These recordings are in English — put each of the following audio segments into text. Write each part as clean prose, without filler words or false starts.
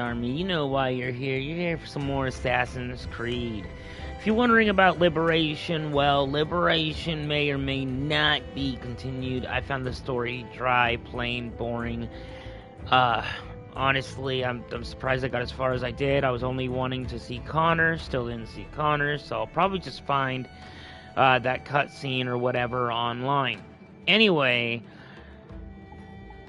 Army. You know why you're here. You're here for some more Assassin's Creed. If you're wondering about Liberation, well, Liberation may or may not be continued. I found the story dry, plain, boring. Honestly, I'm surprised I got as far as I did. I was only wanting to see Connor, still didn't see Connor, so I'll probably just find that cutscene or whatever online. Anyway,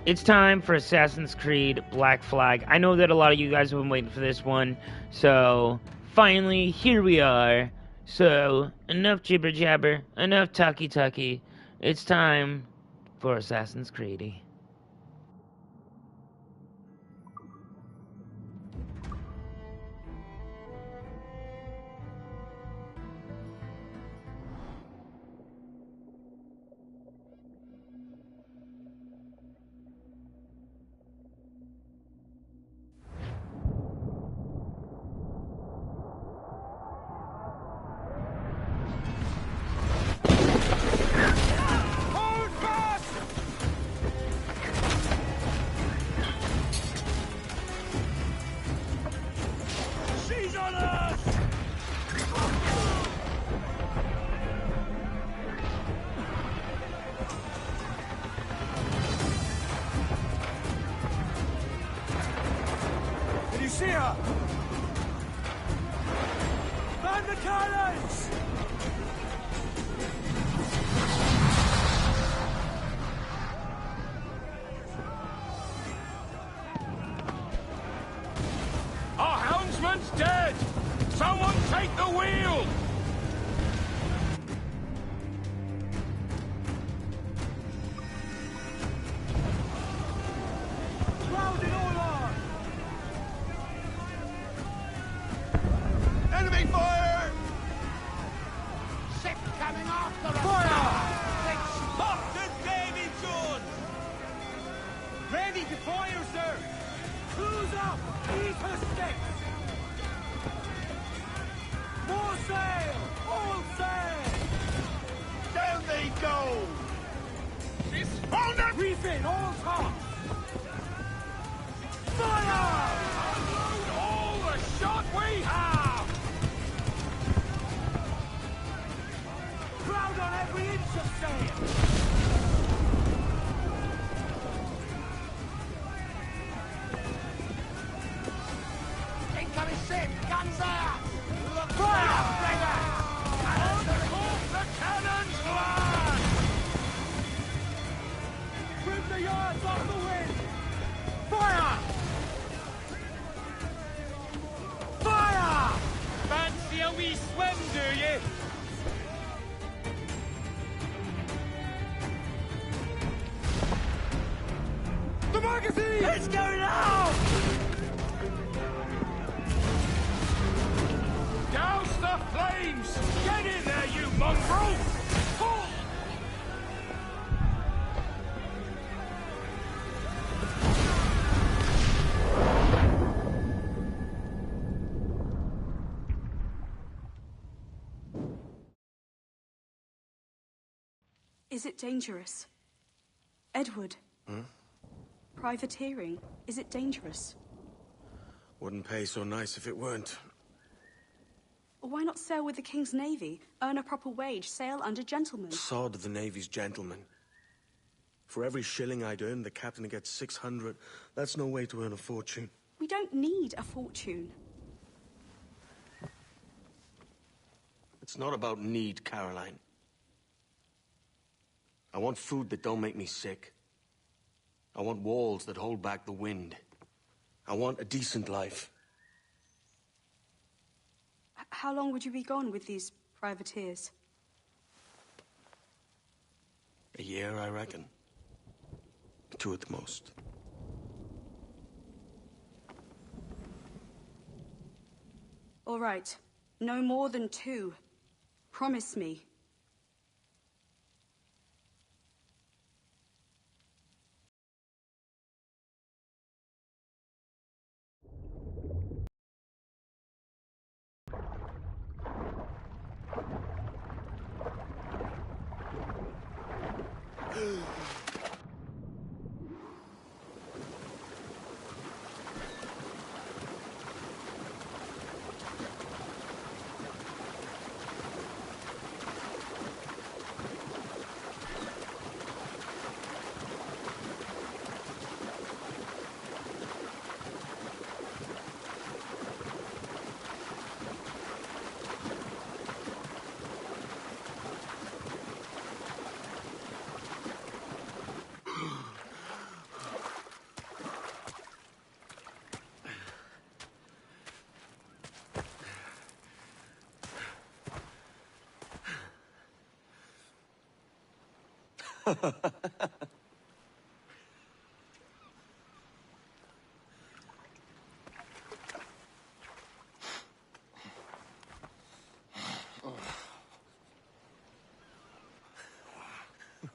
it's time for Assassin's Creed Black Flag. I know that a lot of you guys have been waiting for this one, so finally, here we are. So, enough jibber jabber, enough talky talky. It's time for Assassin's Creed. Dead! Someone take the wheel! Crowded all on! Enemy fire! Ship coming after us! Fire! Stop the Davy Jones! Ready to fire, sir! Who's up? Eat her sticks! More sail! All sail! Down they go! Hold it! Refit all tops! Fire! Unload all the shot we have! Crowd on every inch of sail! Incoming ship! Guns out! Fire! The cannons fly! Trim the yards off the wind! Fire! Fire! Fancy a wee swim, do you? The magazine! It's going out! Douse the flames! Get in there, you mongrel! Oh. Is it dangerous? Edward? Privateering, is it dangerous? Wouldn't pay so nice if it weren't. Why not sail with the King's Navy? Earn a proper wage, sail under gentlemen. Sod the Navy's gentlemen. For every shilling I'd earn, the captain gets 600. That's no way to earn a fortune. We don't need a fortune. It's not about need, Caroline. I want food that don't make me sick. I want walls that hold back the wind. I want a decent life. How long would you be gone with these privateers? A year, I reckon. 2 at the most. All right. No more than 2. Promise me.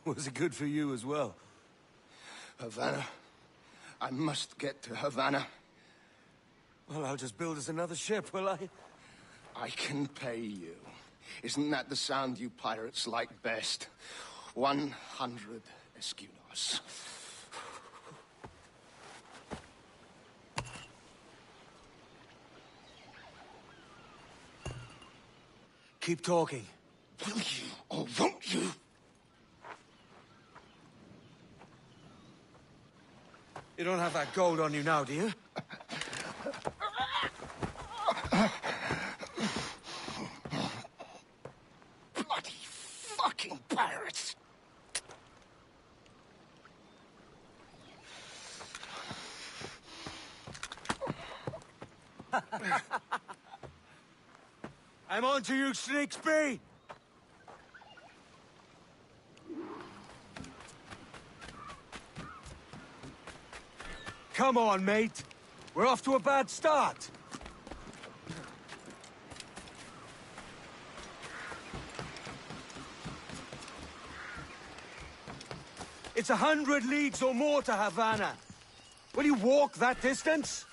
Was it good for you as well? Havana. I must get to Havana. Well, I'll just build us another ship, will I? I can pay you. Isn't that the sound you pirates like best? 100 escudos. Keep talking. Will you or won't you? You don't have that gold on you now, do you? Bloody fucking pirates! I'm on to you, Snakesby! Come on, mate. We're off to a bad start. It's 100 leagues or more to Havana. Will you walk that distance?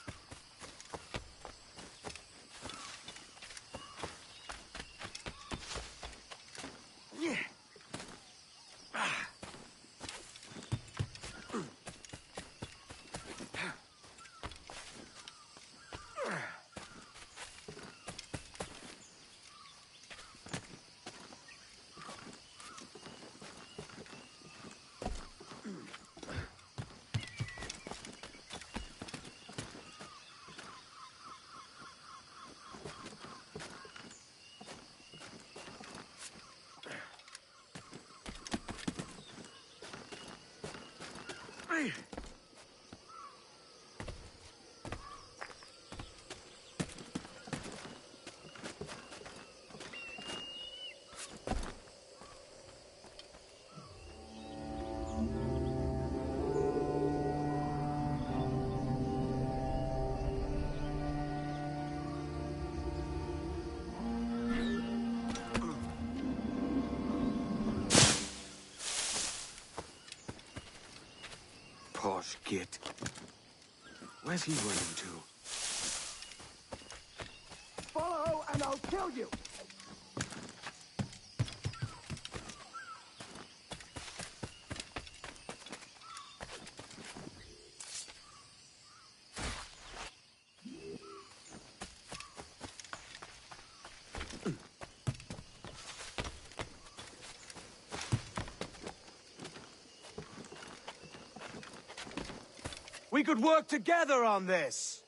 Posh git. Where's he running to? Follow and I'll kill you! We could work together on this!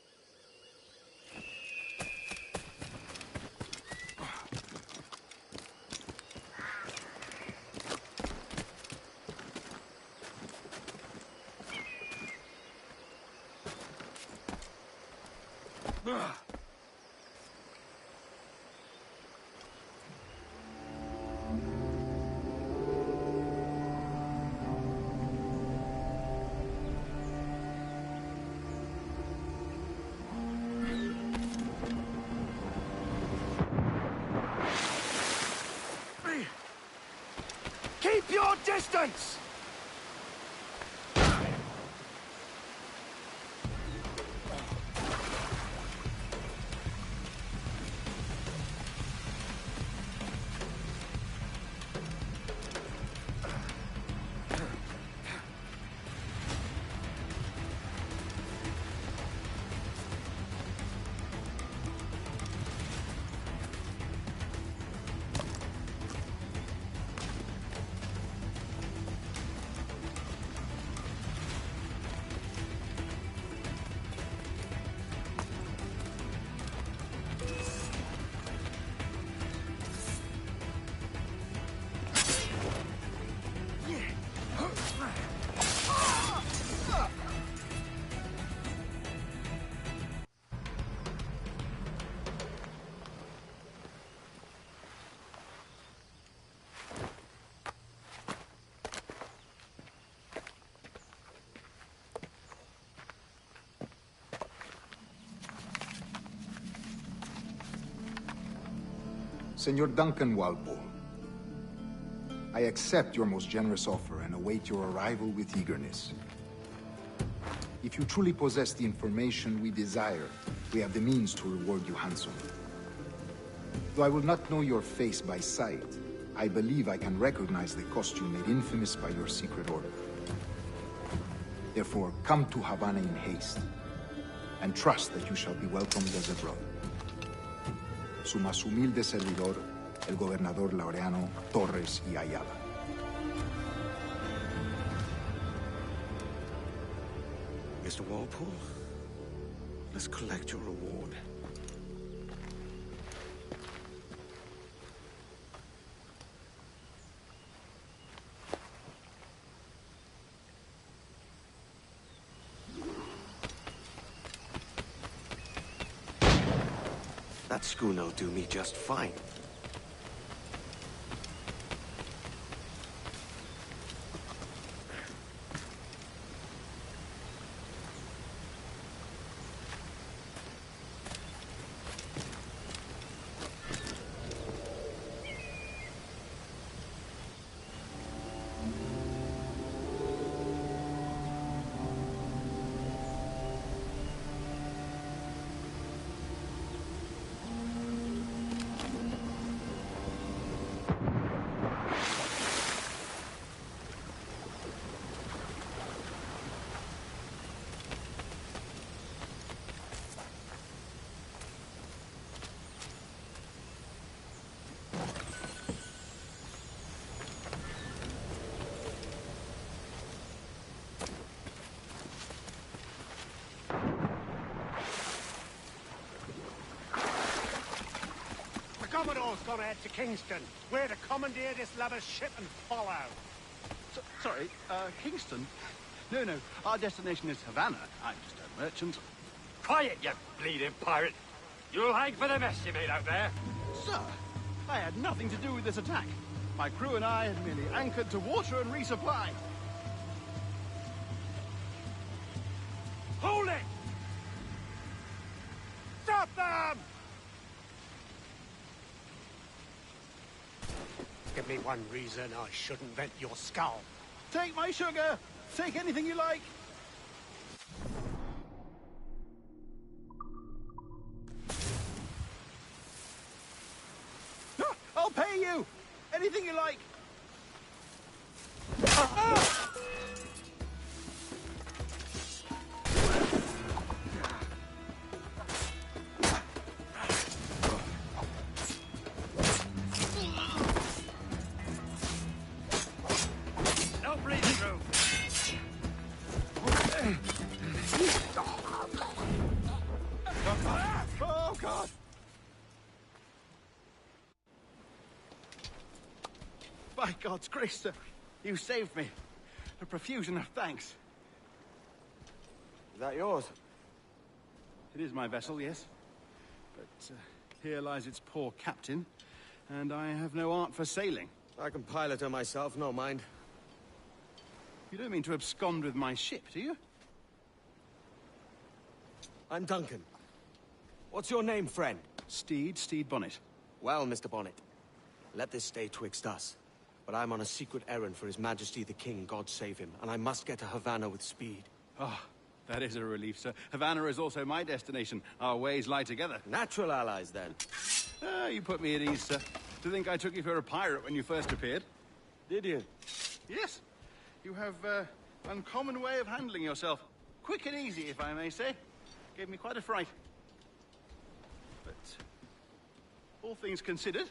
Keep your distance! Senor Duncan Walpole, I accept your most generous offer and await your arrival with eagerness. If you truly possess the information we desire, we have the means to reward you handsomely. Though I will not know your face by sight, I believe I can recognize the costume made infamous by your secret order. Therefore, come to Havana in haste, and trust that you shall be welcomed as a brother. Su más humilde servidor, el gobernador Laureano Torres y Ayala. Mr. Walpole, let's collect your reward. That schooner'll do me just fine. The Commodore's gone ahead to Kingston. We're to commandeer this lover's ship and follow. Sorry, Kingston? No, our destination is Havana. I'm just a merchant. Quiet, you bleeding pirate. You'll hang for the mess you made out there. Sir, I had nothing to do with this attack. My crew and I had merely anchored to water and resupply. Hold it! Stop them! Give me one reason I shouldn't vent your skull. Take my sugar! Take anything you like! I'll pay you! Anything you like! No breathing room. Oh, God! By God's grace, sir, you saved me. A profusion of thanks. Is that yours? It is my vessel, yes. But here lies its poor captain, and I have no art for sailing. I can pilot her myself, no mind. You don't mean to abscond with my ship, do you? I'm Duncan. What's your name, friend? Steed Bonnet. Well, Mr. Bonnet, let this stay twixt us. But I'm on a secret errand for His Majesty the King, God save him, and I must get to Havana with speed. Ah, that is a relief, sir. Havana is also my destination. Our ways lie together. Natural allies, then. Ah, you put me at ease, sir. To think I took you for a pirate when you first appeared. Did you? Yes. You have uncommon way of handling yourself. Quick and easy, if I may say. Gave me quite a fright. But all things considered,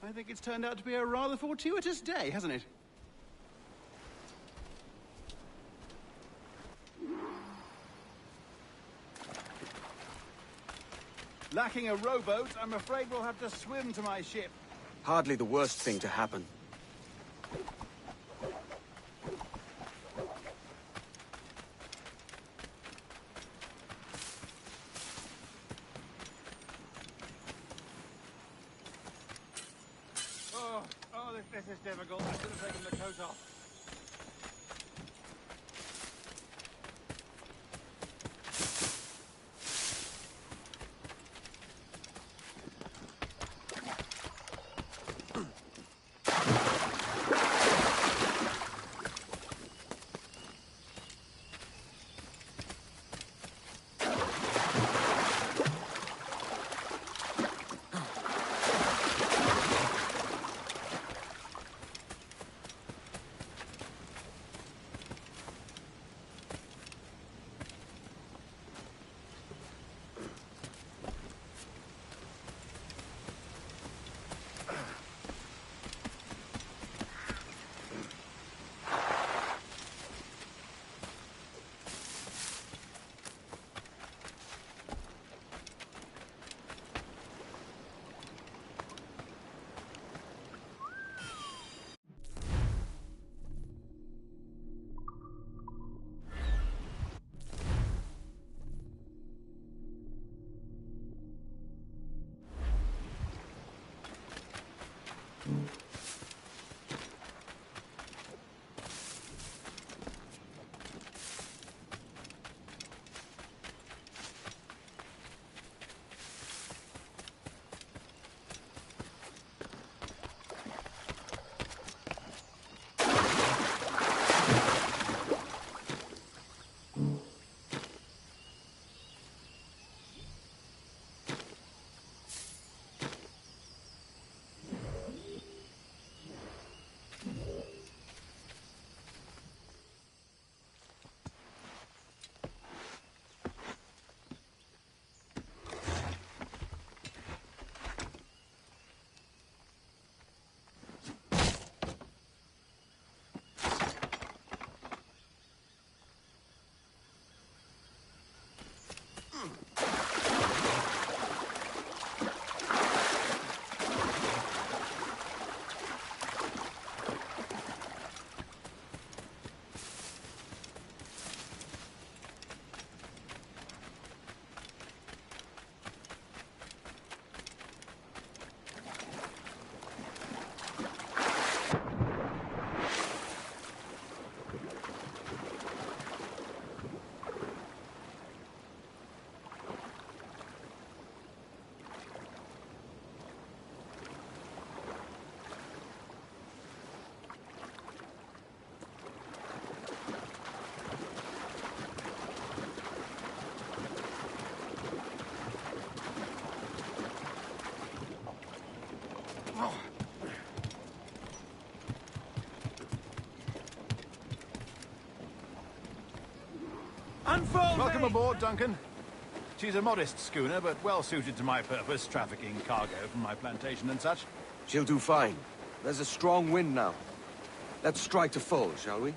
I think it's turned out to be a rather fortuitous day, hasn't it? Lacking a rowboat, I'm afraid we'll have to swim to my ship. Hardly the worst thing to happen. This is difficult. I should have taken the coat off. Unfold Welcome me! aboard, Duncan. She's a modest schooner, but well suited to my purpose, trafficking cargo from my plantation and such. She'll do fine. There's a strong wind now. Let's strike to full, shall we?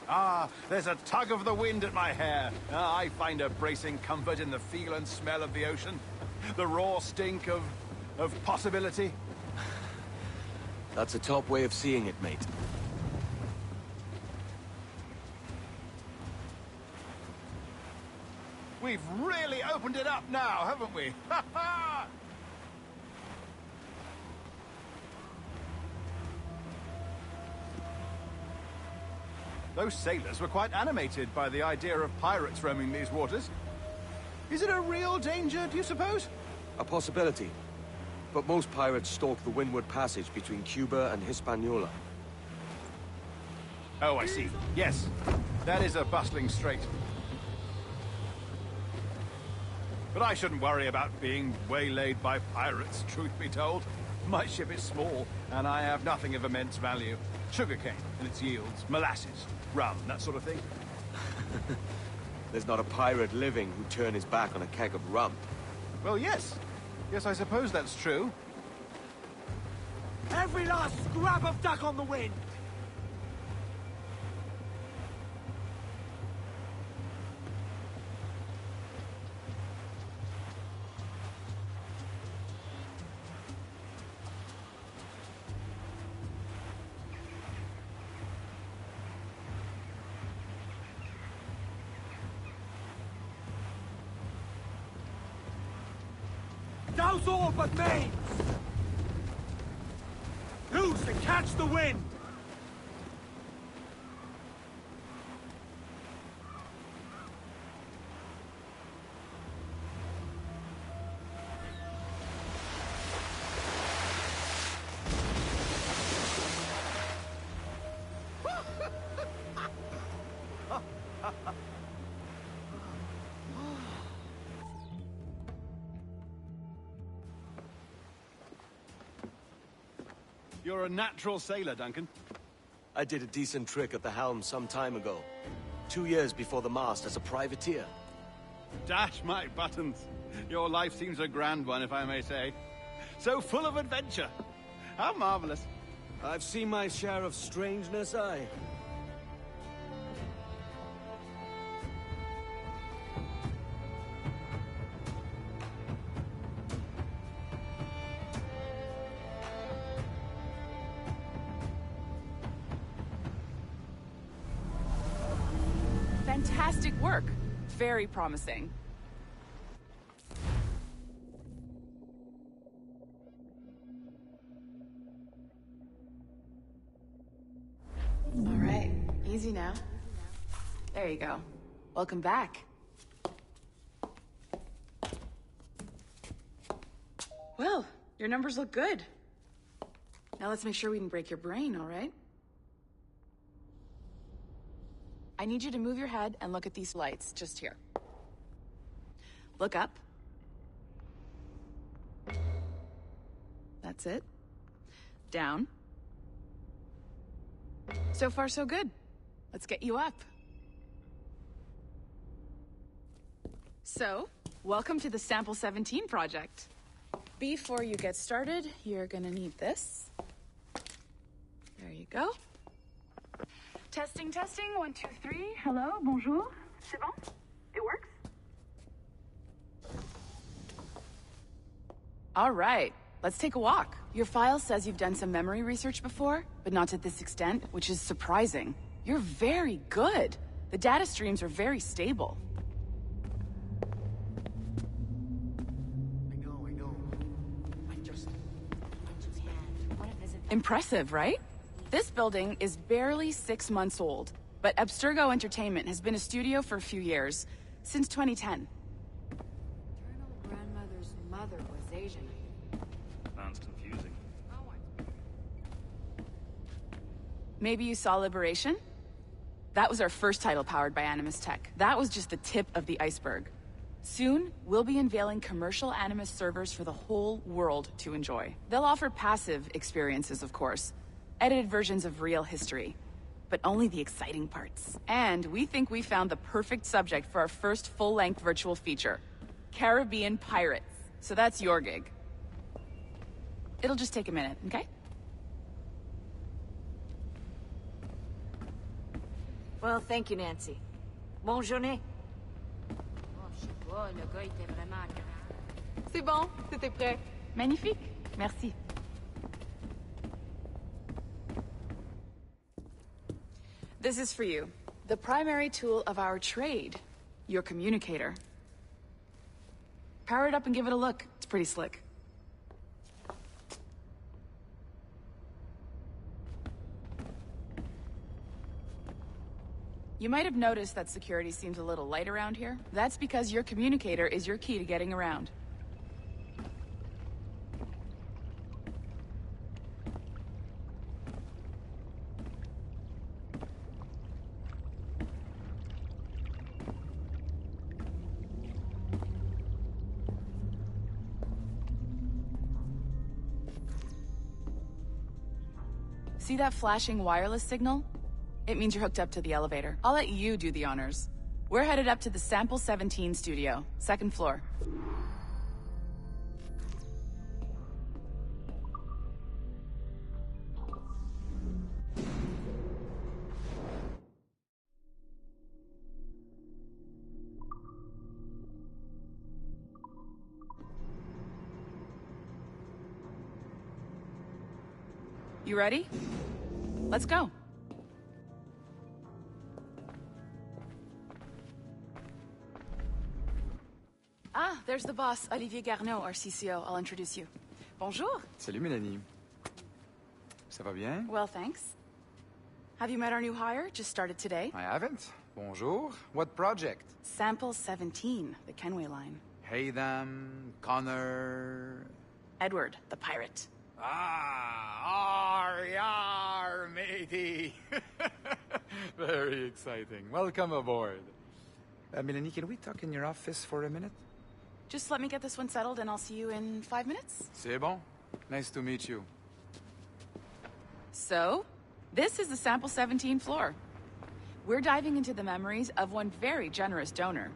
Ah, there's a tug of the wind at my hair. Ah, I find a bracing comfort in the feel and smell of the ocean. The raw stink of possibility. That's a top way of seeing it, mate. We've really opened it up now, haven't we? Ha ha! Those sailors were quite animated by the idea of pirates roaming these waters. Is it a real danger, do you suppose? A possibility. But most pirates stalk the windward passage between Cuba and Hispaniola. Oh, I see. Yes, that is a bustling strait. But I shouldn't worry about being waylaid by pirates, truth be told. My ship is small, and I have nothing of immense value. Sugarcane and its yields, molasses, rum, that sort of thing. There's not a pirate living who'd turn his back on a keg of rum. Well, yes. Yes, I suppose that's true. Every last scrap of duck on the wind! Douse all but mains! Loose and catch the wind! You're a natural sailor, Duncan. I did a decent trick at the helm some time ago. 2 years before the mast as a privateer. Dash my buttons. Your life seems a grand one, if I may say. So full of adventure. How marvelous. I've seen my share of strangeness, aye. Fantastic work. Very promising. All right, easy now. There you go. Welcome back. Well, your numbers look good. Now let's make sure we can break your brain, all right? I need you to move your head and look at these lights, just here. Look up. That's it. Down. So far, so good. Let's get you up. So, welcome to the Sample 17 project. Before you get started, you're gonna need this. There you go. Testing, testing, 1, 2, 3. Hello, bonjour. C'est bon? It works? All right, let's take a walk. Your file says you've done some memory research before, but not to this extent, which is surprising. You're very good. The data streams are very stable. I know. I just Impressive, right? This building is barely 6 months old, but Abstergo Entertainment has been a studio for a few years, since 2010. Maternal grandmother's mother was Asian. Sounds confusing. Maybe you saw Liberation? That was our first title powered by Animus Tech. That was just the tip of the iceberg. Soon, we'll be unveiling commercial Animus servers for the whole world to enjoy. They'll offer passive experiences, of course. Edited versions of real history. But only the exciting parts. And we think we found the perfect subject for our first full-length virtual feature. Caribbean pirates. So that's your gig. It'll just take a minute, okay? Well, thank you, Nancy. Bonne journée. Oh, je sais pas, le gars était vraiment... C'est bon, c'était prêt. Magnifique. Merci. This is for you. The primary tool of our trade. Your communicator. Power it up and give it a look. It's pretty slick. You might have noticed that security seems a little light around here. That's because your communicator is your key to getting around. See that flashing wireless signal? It means you're hooked up to the elevator. I'll let you do the honors. We're headed up to the Sample 17 studio, 2nd floor. You ready? Let's go. Ah, there's the boss, Olivier Garneau, our CCO. I'll introduce you. Bonjour. Salut, Mélanie. Ça va bien? Well, thanks. Have you met our new hire? Just started today. I haven't. Bonjour. What project? Sample 17, the Kenway line. Haytham, Connor... Edward, the pirate. Ah, yar, matey. Very exciting. Welcome aboard. Mélanie, can we talk in your office for a minute? Just let me get this one settled and I'll see you in 5 minutes. C'est bon. Nice to meet you. So, this is the Sample 17 floor. We're diving into the memories of one very generous donor,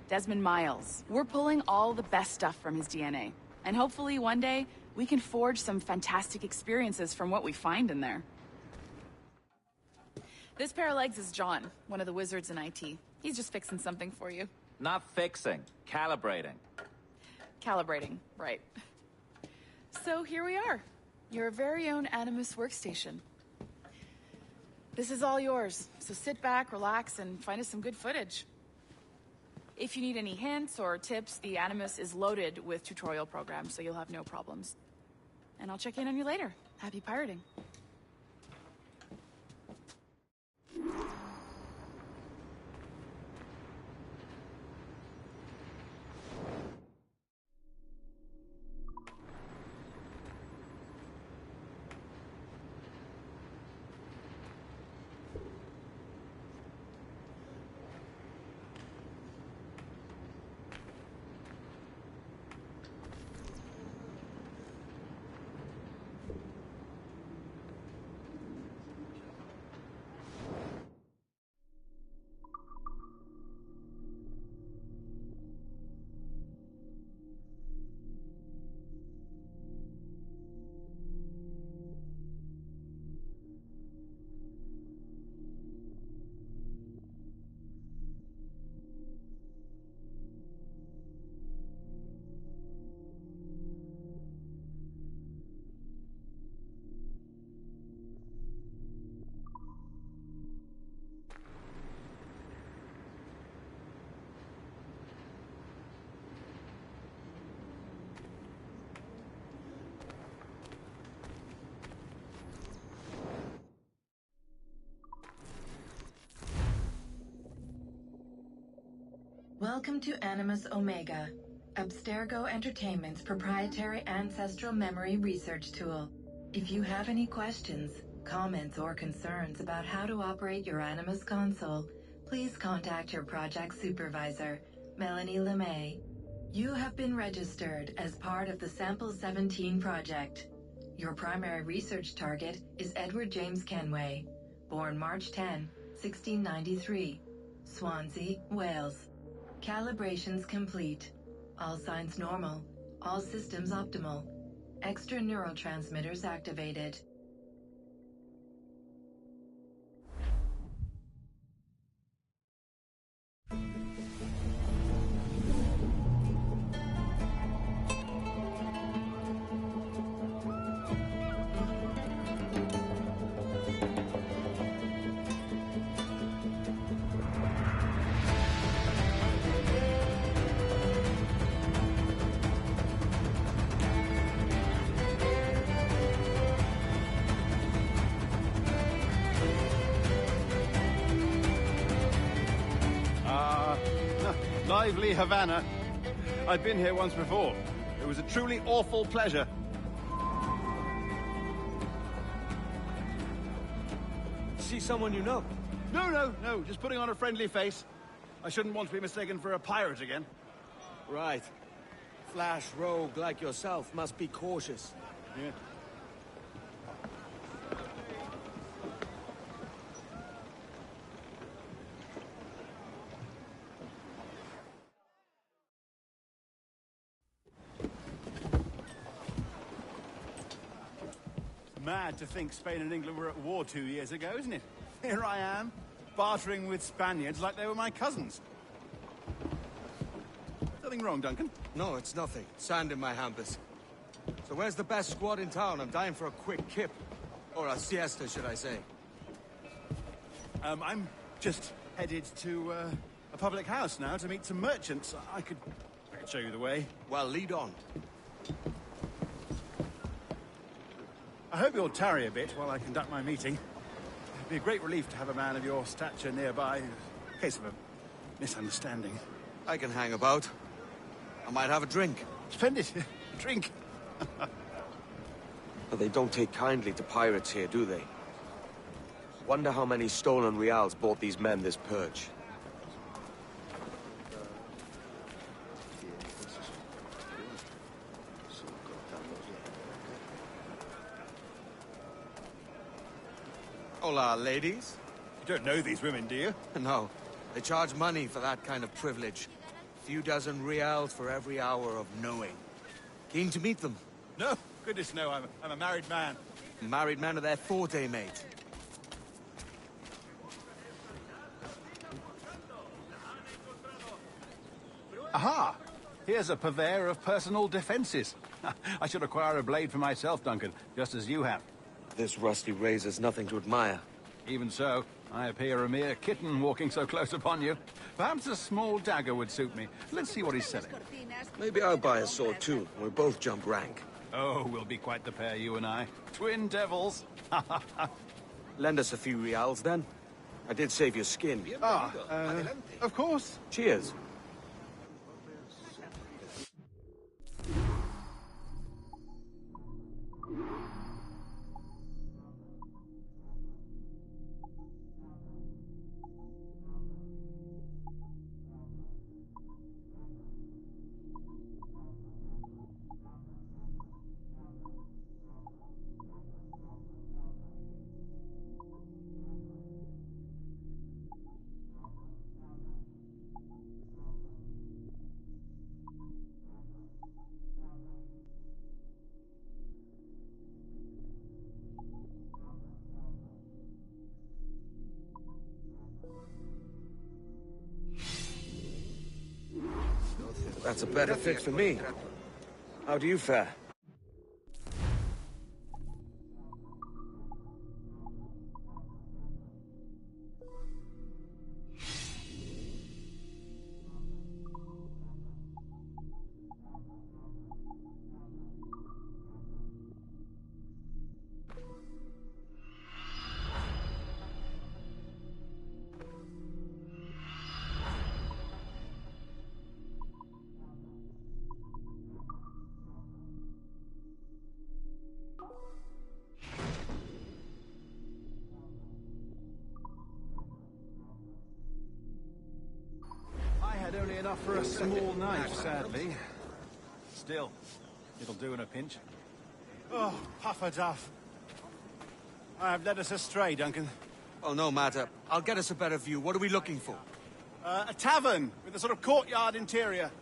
Desmond Miles. We're pulling all the best stuff from his DNA. And hopefully one day, we can forge some fantastic experiences from what we find in there. This pair of legs is John, one of the wizards in IT. He's just fixing something for you. Not fixing, calibrating. Calibrating, right. So here we are, your very own Animus workstation. This is all yours, so sit back, relax, and find us some good footage. If you need any hints or tips, the Animus is loaded with tutorial programs, so you'll have no problems. And I'll check in on you later. Happy pirating. Welcome to Animus Omega, Abstergo Entertainment's proprietary ancestral memory research tool. If you have any questions, comments, or concerns about how to operate your Animus console, please contact your project supervisor, Melanie LeMay. You have been registered as part of the Sample 17 project. Your primary research target is Edward James Kenway, born March 10, 1693, Swansea, Wales. Calibrations complete. All signs normal. All systems optimal. Extra neurotransmitters activated. Lively Havana. I've been here once before. It was a truly awful pleasure. See someone you know? No. Just putting on a friendly face. I shouldn't want to be mistaken for a pirate again. Right. Flash rogue like yourself must be cautious. Yeah. Mad to think Spain and England were at war 2 years ago, isn't it? Here I am, bartering with Spaniards like they were my cousins. Nothing wrong, Duncan? No, it's nothing. Sand in my hampers. So where's the best squad in town? I'm dying for a quick kip. Or a siesta, should I say. I'm just headed to a public house now to meet some merchants. I could show you the way. Well, lead on. I hope you'll tarry a bit while I conduct my meeting. It'd be a great relief to have a man of your stature nearby in case of a misunderstanding. I can hang about. I might have a drink. Splendid. Drink. But they don't take kindly to pirates here, do they? Wonder how many stolen reals bought these men this purge. Hola, ladies. You don't know these women, do you? No. They charge money for that kind of privilege. A few dozen reals for every hour of knowing. Keen to meet them? No. Goodness, no. I'm a married man. Married men are their forte, mate. Aha! Here's a purveyor of personal defenses. I should acquire a blade for myself, Duncan, just as you have. This rusty razor's nothing to admire. Even so, I appear a mere kitten walking so close upon you. Perhaps a small dagger would suit me. Let's see what he's selling. Maybe I'll buy a sword too. We'll both jump rank. Oh, we'll be quite the pair, you and I. Twin devils. Lend us a few reals, then. I did save your skin. Of course. Cheers. That's a better fit for me. How do you fare? enough for a small knife, sadly. Still, it'll do in a pinch. Oh, puffer duff. I have led us astray, Duncan. Oh, no matter. I'll get us a better view. What are we looking for? A tavern with a sort of courtyard interior.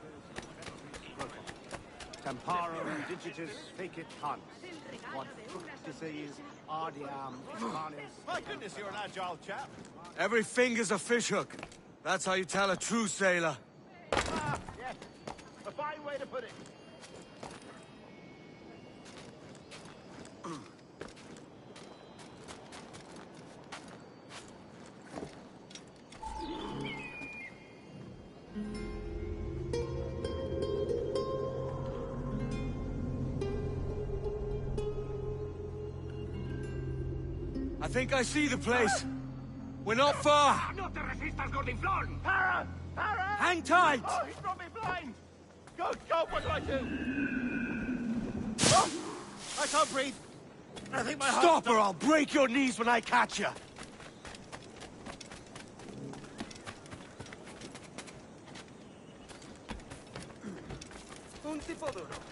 Temparum digitis fecit hunt. What fructices ardiam manis. My goodness, you're an agile chap. Every finger's a fishhook. That's how you tell a true sailor. Ah, yes. A fine way to put it. I think I see the place. We're not far. No te resistas, gordinflón! Para! Para! Hang tight! Oh, he's brought me blind! Good God, what do I do? Oh, I can't breathe. I think my Stop or I'll break your knees when I catch you.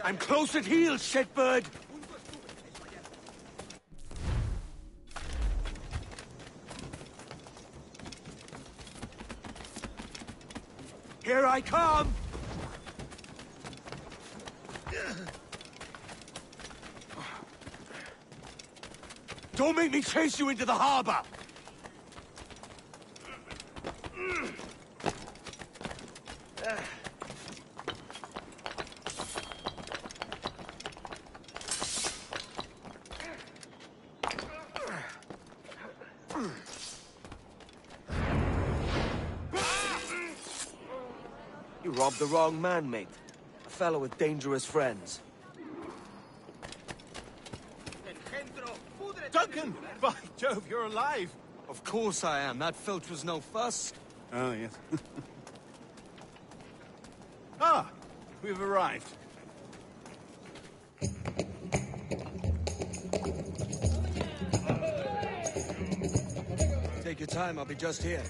I'm close at heel, shitbird. Here I come! Don't make me chase you into the harbor! You robbed the wrong man, mate. A fellow with dangerous friends. Duncan! By Jove, you're alive! Of course I am. That filch was no fuss. Oh, yes. Ah! We've arrived. Take your time, I'll be just here.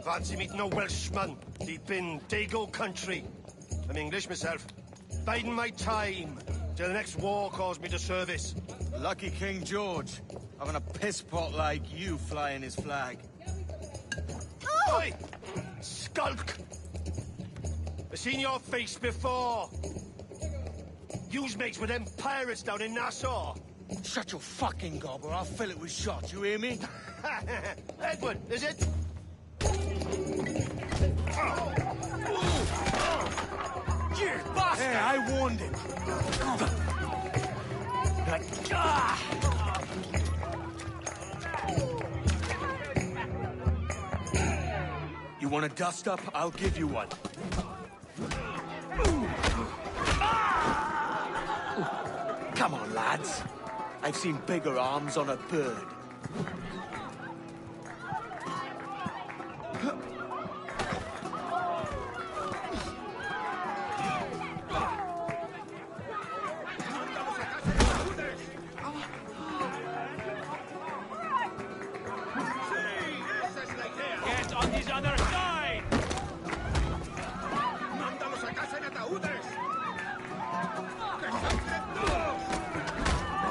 Fancy meeting no Welshman deep in Dago country. I'm English myself. Biding my time till the next war calls me to service. Lucky King George, having a piss pot like you flying his flag. Oi! Skulk! I've seen your face before. You's mates with them pirates down in Nassau. Shut your fucking gob or I'll fill it with shot, you hear me? Edward, is it? You bastard! Hey, I warned him. You want a dust-up? I'll give you one. Come on, lads. I've seen bigger arms on a bird. Get on this other side!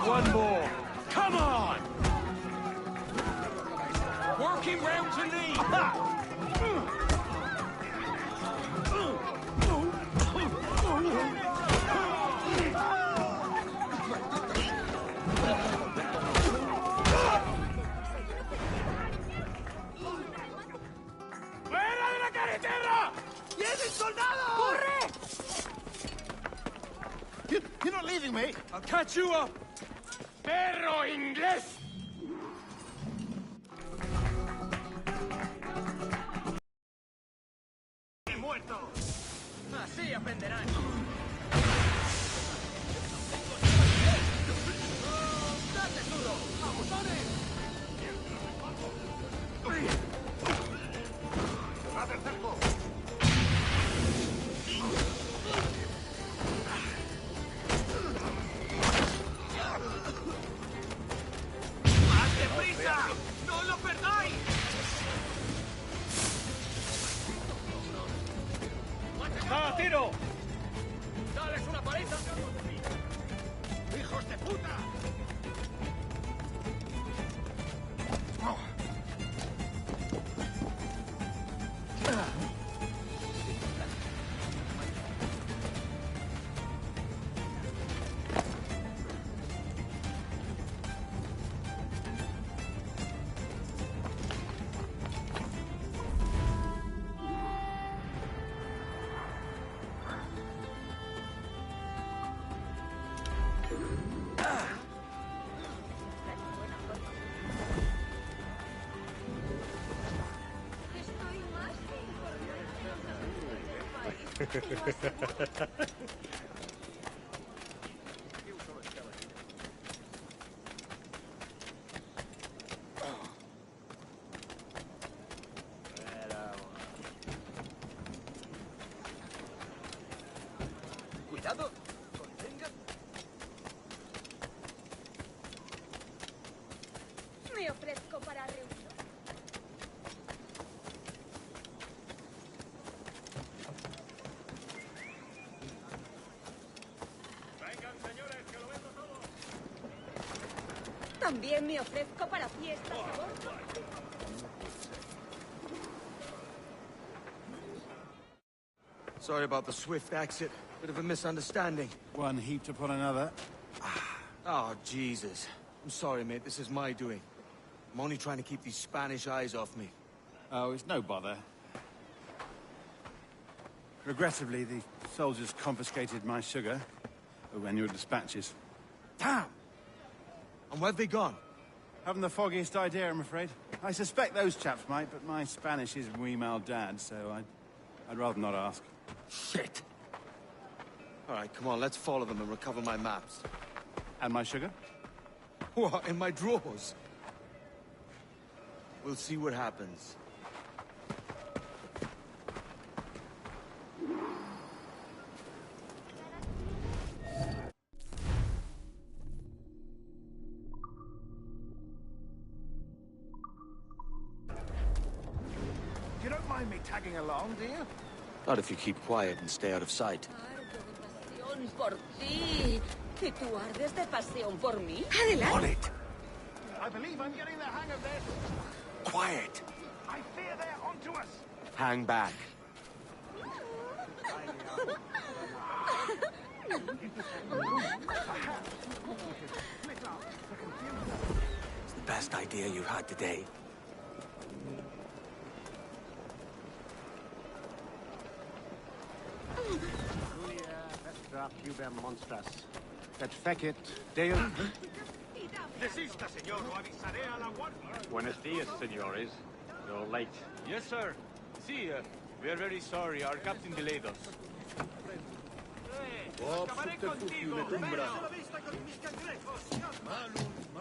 One more. Come on! Working round to knee! ¡Fuera de la carretera! ¡Vienen soldados! ¡Corre! You're not leaving me! I'll catch you up! ¡Perro inglés! ¡Muerto! Así aprenderán. ¡Dale duro! ¡Abusones! ¡Cerrad el cerco! ¡Más deprisa! ¡No lo perdáis! tiro! ¡Dales una paliza! ¡Hijos de puta! Cuidado. Contenga. Me ofrezco para reunir. También me ofrezco para fiestas de bordo. Sorry about the swift exit. Bit of a misunderstanding. One heaped upon another. Oh, Jesus. I'm sorry, mate. This is my doing. I'm only trying to keep these Spanish eyes off me. Oh, it's no bother. Regrettably, the soldiers confiscated my sugar and your dispatches. Damn! And where've they gone? Haven't the foggiest idea, I'm afraid. I suspect those chaps might, but my Spanish is muy mal dad, so I'd rather not ask. Shit! All right, come on, let's follow them and recover my maps. And my sugar? What, in my drawers? We'll see what happens. You don't mind me tagging along, do you? Not if you keep quiet and stay out of sight. Pasión por ti. ¿Y tú ardes de pasión por mí? On it! I believe I'm getting the hang of this. Quiet! I fear they're onto us. Hang back. It's the best idea you've had today. Cuba monstras. Et fecit, Deo. Desista, señor, o avisaré a la guardia. Buenos dias, senores. You're late. Yes, sir. See, we are very sorry. Our captain delayed us. Acabaré contigo.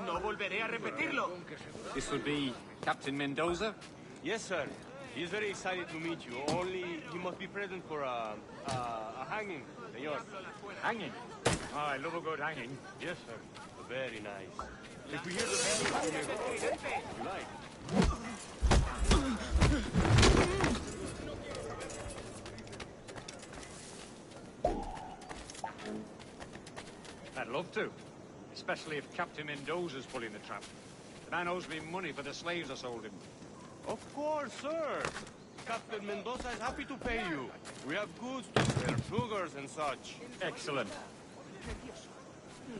No volveré a repetirlo. This will be Captain Mendoza? Yes, sir. He is very excited to meet you. Only he must be present for a hanging, señor. Hanging? Oh, I love a good hanging. Yes, sir. Very nice. If we hear the you like. I'd love to. Especially if Captain Mendoza's pulling the trap. The man owes me money for the slaves I sold him. Of course, sir. Captain Mendoza is happy to pay you. We have goods to sell, sugars and such. Excellent.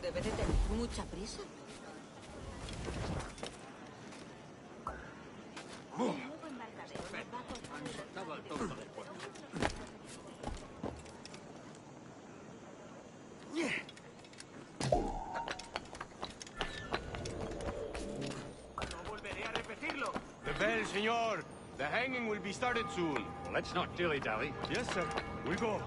Debe de tener mucha prisa. No volveré a repetirlo. The bell, senor. The hanging will be started soon. Well, let's not dilly-dally. Yes, sir. We go.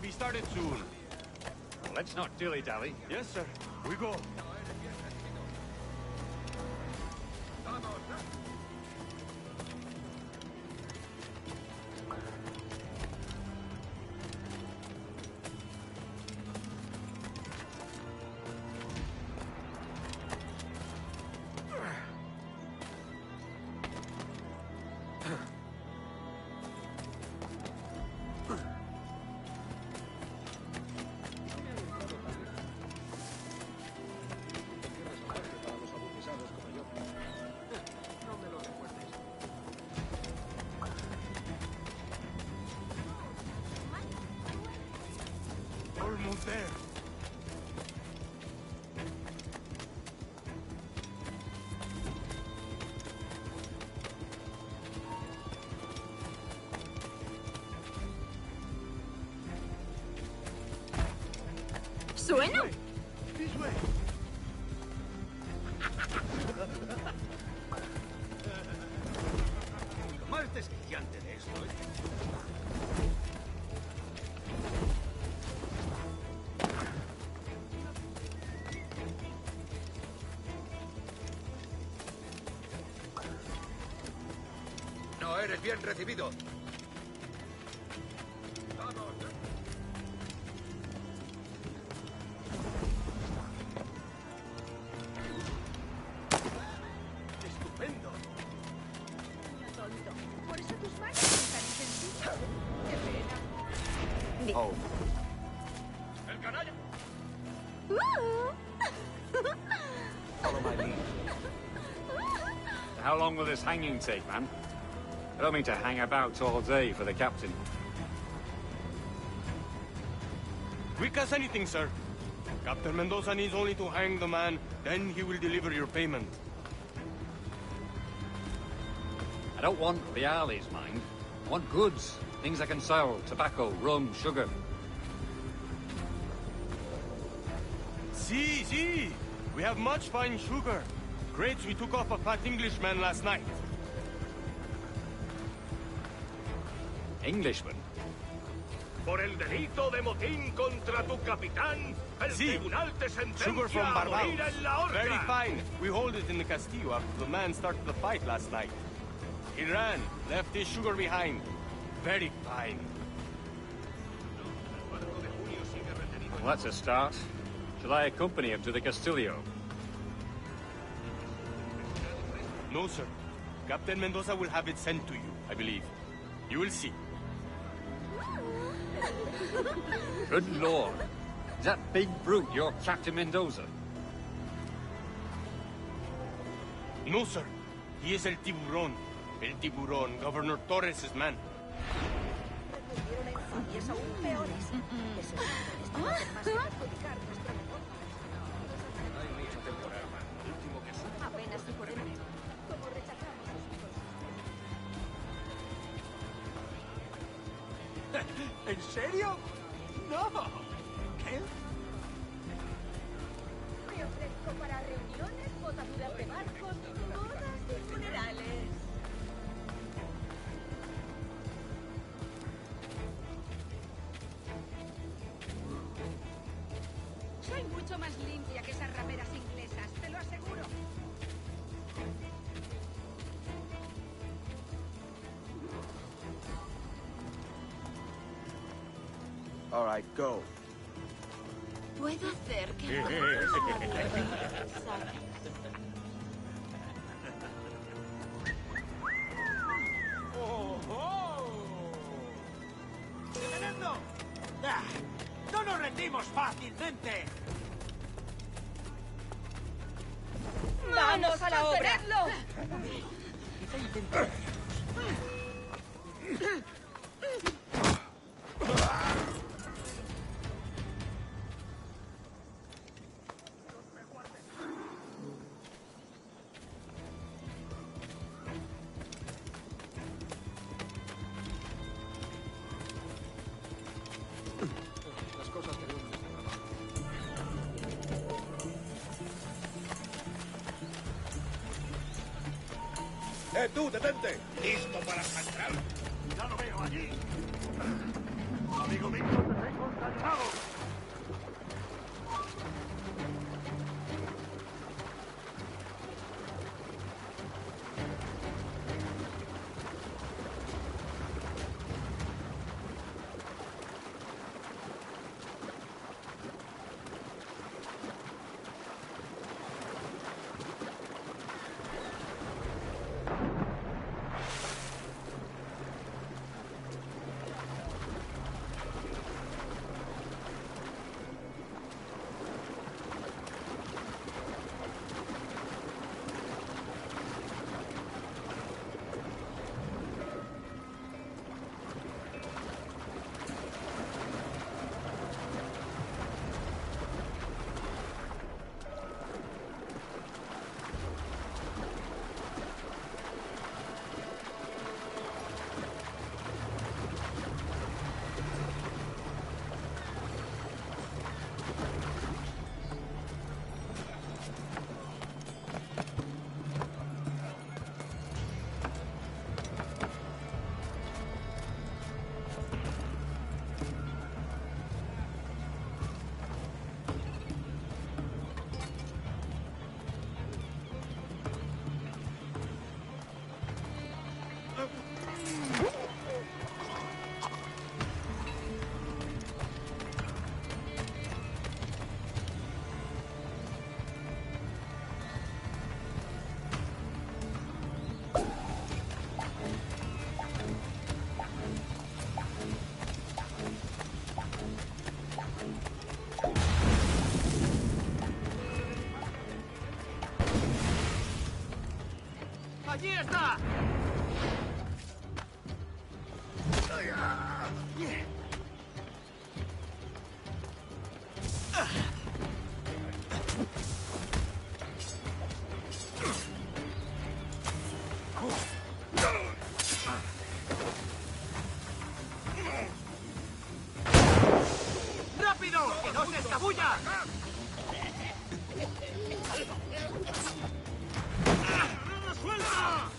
should be started soon. Well, let's not dilly-dally. Yes, sir. We go. Almost there. ¿Suena? This way. Lo más desquiciante de esto es... No eres bien recibido. Estupendo. Tonto. Por eso tus manos son tan insensibles. Qué pena. Oh. El canalla. Follow my lead. How long will this hanging take, man? I don't mean to hang about all day for the captain. Quick as anything, sir. Captain Mendoza needs only to hang the man, then he will deliver your payment. I don't want reales, mind. I want goods. Things I can sell. Tobacco, rum, sugar. See. We have much fine sugar. Crates we took off a fat Englishman last night. Englishman? Por el delito de motín contra tu capitán, el tribunal te Sugar sentencia from a morir Barbados. en la horca. Very fine. We hold it in the Castillo after the man started the fight last night. He ran, left his sugar behind. Very fine. Well, that's a start. Shall I accompany him to the Castillo? No, sir. Captain Mendoza will have it sent to you, I believe. You will see. Good Lord. Is that big brute your Captain Mendoza? No, sir. He is el tiburón. El tiburón, Governor Torres' man. Recurrieron a infamias aún peores. Esos hombres no hacen más que perjudicar nuestro negocio. Apenas si podemos. Como rechazamos sus ¿En serio? No. ¿Qué? Me ofrezco para reuniones, botaduras de barcos, bodas y funerales. Soy mucho más limpia que esas rameras inglesas, te lo aseguro. All right, go. Puedo hacer que... ¡Tremendo! Ah, ¡no nos rendimos fácilmente! ¡Manos a la obra! Las cosas que vemos. ¡Tú, detente! ¿Listo para saltar? Ya lo veo allí. Amigo mío, te tengo ¡Allí está! ¡Rápido! ¡Que no se escabulla! ¡Suelta!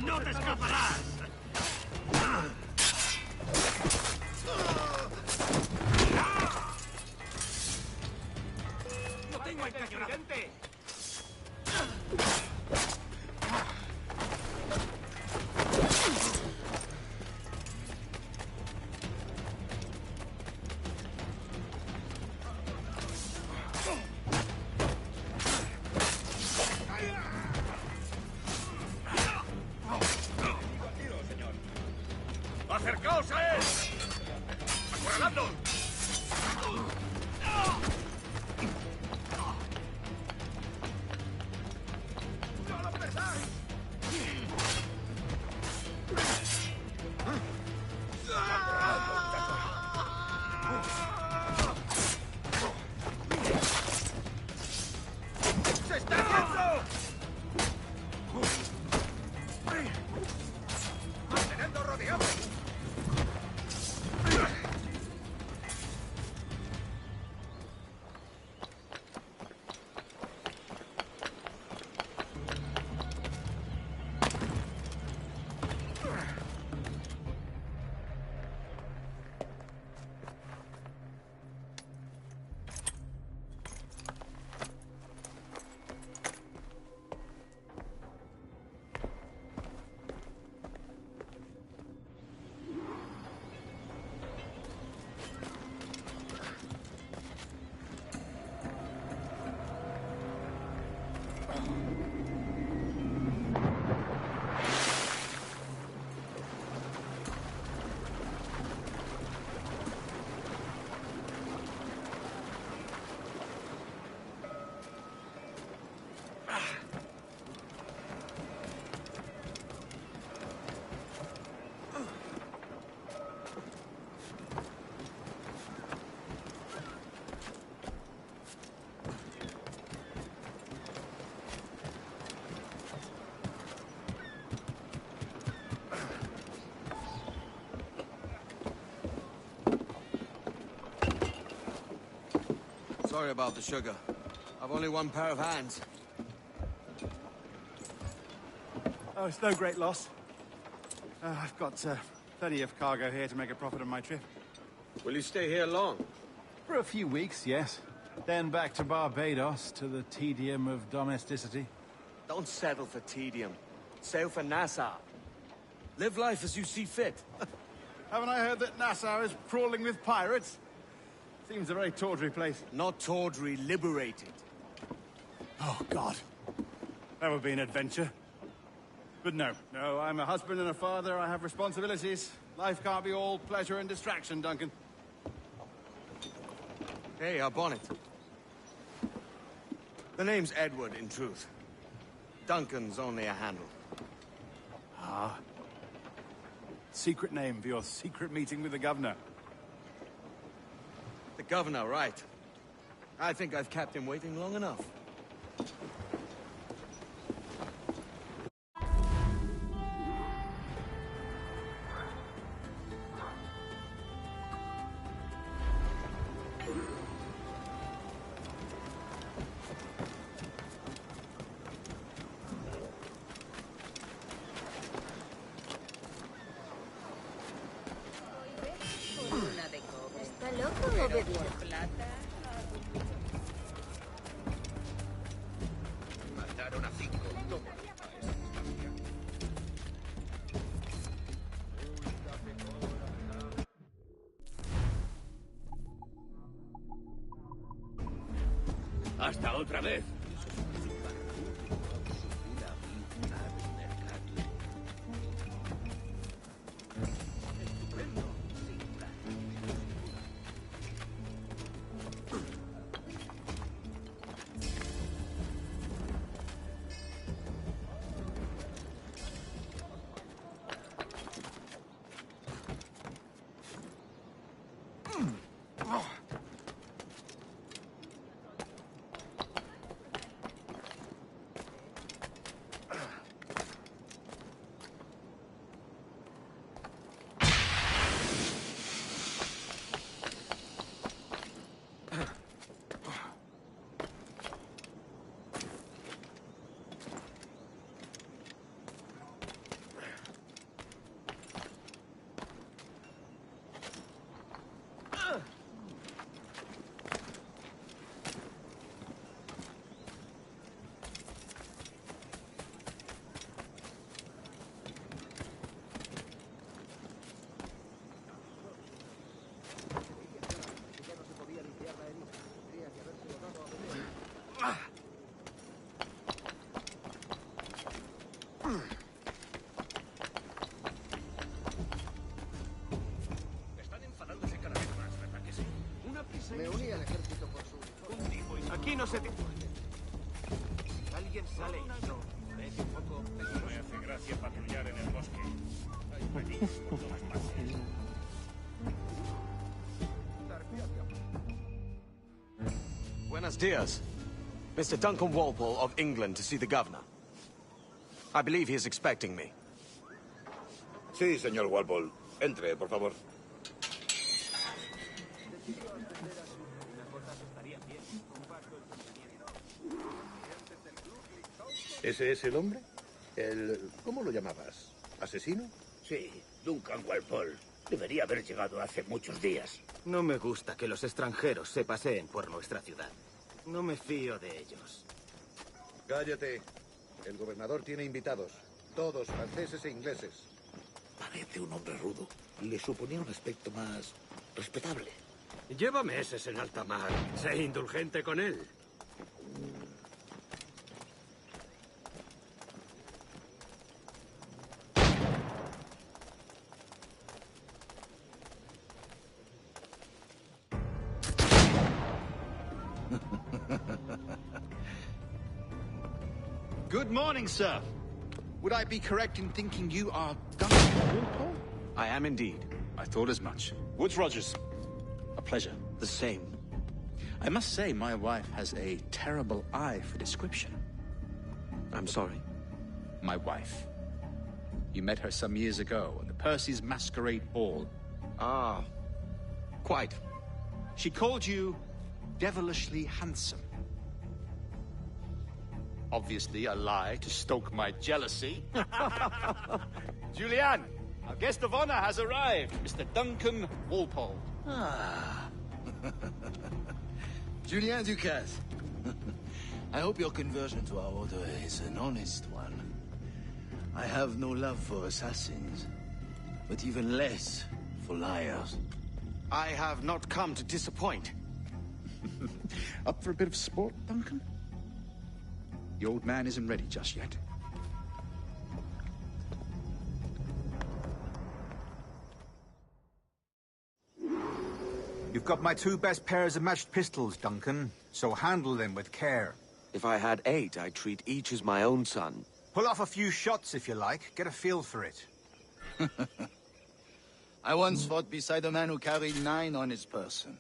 ¡No te escaparás! ¡No tengo accidente! ¡Acercaos a él! ¡Acorraladlo! ¡No lo pesáis! ¡Se está yendo! ¡Mantenedlo rodeado! Sorry about the sugar. I've only one pair of hands. Oh, it's no great loss. I've got plenty of cargo here to make a profit on my trip. Will you stay here long? For a few weeks, yes. Then back to Barbados, to the tedium of domesticity. Don't settle for tedium. Sail for Nassau. Live life as you see fit. Haven't I heard that Nassau is crawling with pirates? Seems a very tawdry place. Not tawdry, liberated. Oh, God. That would be an adventure. But no, I'm a husband and a father. I have responsibilities. Life can't be all pleasure and distraction, Duncan. Hey, our bonnet. The name's Edward, in truth. Duncan's only a handle. Ah. Secret name for your secret meeting with the governor. The governor, right. I think I've kept him waiting long enough. ¿Está loco o bebido? Mataron a 5. Hasta otra vez. Están enfadándose cada vez más, ¿verdad que sí? Una prisa. Me uní al ejército por su Un tipo y Aquí no se te... Si alguien sale y no, parece un poco... No me hace gracia patrullar en el bosque. Hay peligros por todas partes. Buenos dias. Mr. Duncan Walpole of England to see the governor. I believe he is expecting me. Sí, señor Walpole. Entre, por favor. ¿Ese es el hombre? ¿Cómo lo llamabas? ¿Asesino? Sí, Duncan Walpole. Debería haber llegado hace muchos días. No me gusta que los extranjeros se paseen por nuestra ciudad. No me fío de ellos. Cállate. El gobernador tiene invitados. Todos franceses e ingleses. Parece un hombre rudo. Le suponía un aspecto más respetable. Lleva meses en alta mar. Sé indulgente con él. Good morning, sir. Would I be correct in thinking you are Duncan Walpole? I am indeed. I thought as much. Woods Rogers. A pleasure. The same. I must say, my wife has a terrible eye for description. I'm sorry. My wife. You met her some years ago at the Percy's Masquerade Ball. Ah, quite. She called you devilishly handsome. Obviously a lie to stoke my jealousy. Julianne, our guest of honor has arrived, Mr. Duncan Walpole. Ah. Julien Ducasse. I hope your conversion to our order is an honest one. I have no love for assassins, but even less for liars. I have not come to disappoint. Up for a bit of sport, Duncan? The old man isn't ready just yet. You've got my 2 best pairs of matched pistols, Duncan, so handle them with care. If I had 8, I'd treat each as my own son. Pull off a few shots if you like, get a feel for it. I once fought beside a man who carried 9 on his person.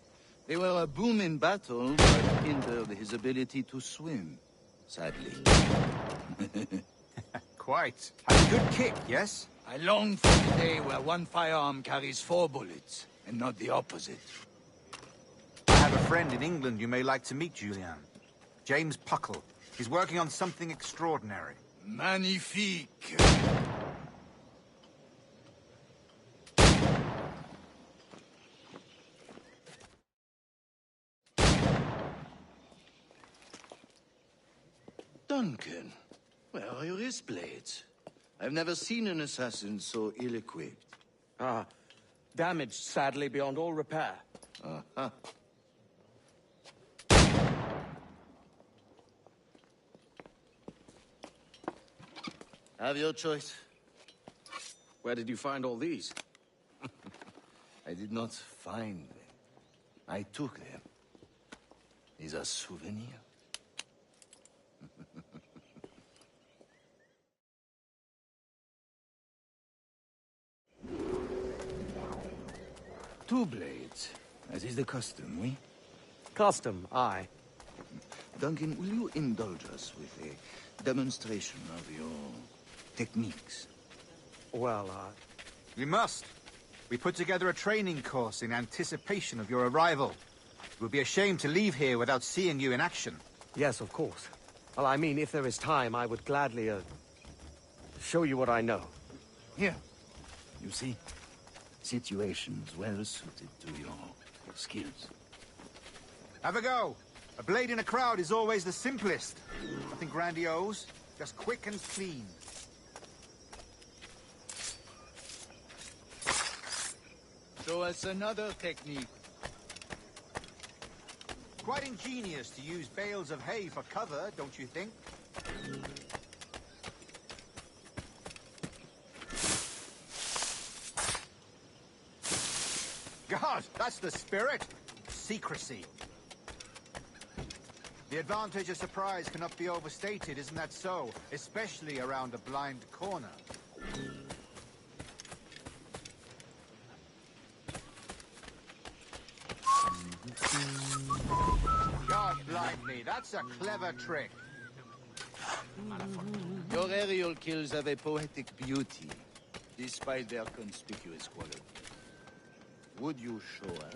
They were a boom in battle, but hindered his ability to swim, sadly. Quite. Had a good kick, yes? I long for the day where one firearm carries 4 bullets, and not the opposite. I have a friend in England you may like to meet, Julian. James Puckle. He's working on something extraordinary. Magnifique! Duncan, where are your wrist blades? I've never seen an assassin so ill-equipped. Ah, damaged sadly beyond all repair. Uh-huh. Have your choice. Where did you find all these? I did not find them. I took them. These are souvenirs. Two blades, as is the custom, oui? Custom, aye. Duncan, will you indulge us with a demonstration of your techniques? Well, We must. We put together a training course in anticipation of your arrival. It would be a shame to leave here without seeing you in action. Yes, of course. Well, I mean, if there is time, I would gladly, show you what I know. Here. You see? Situations well suited to your skills. Have a go. A blade in a crowd is always the simplest. Nothing grandiose, just quick and clean. Show us another technique. Quite ingenious to use bales of hay for cover, don't you think? God, that's the spirit! Secrecy. The advantage of surprise cannot be overstated, isn't that so? Especially around a blind corner. God blind me, that's a clever trick. Your aerial kills have a poetic beauty, despite their conspicuous quality. Would you show us?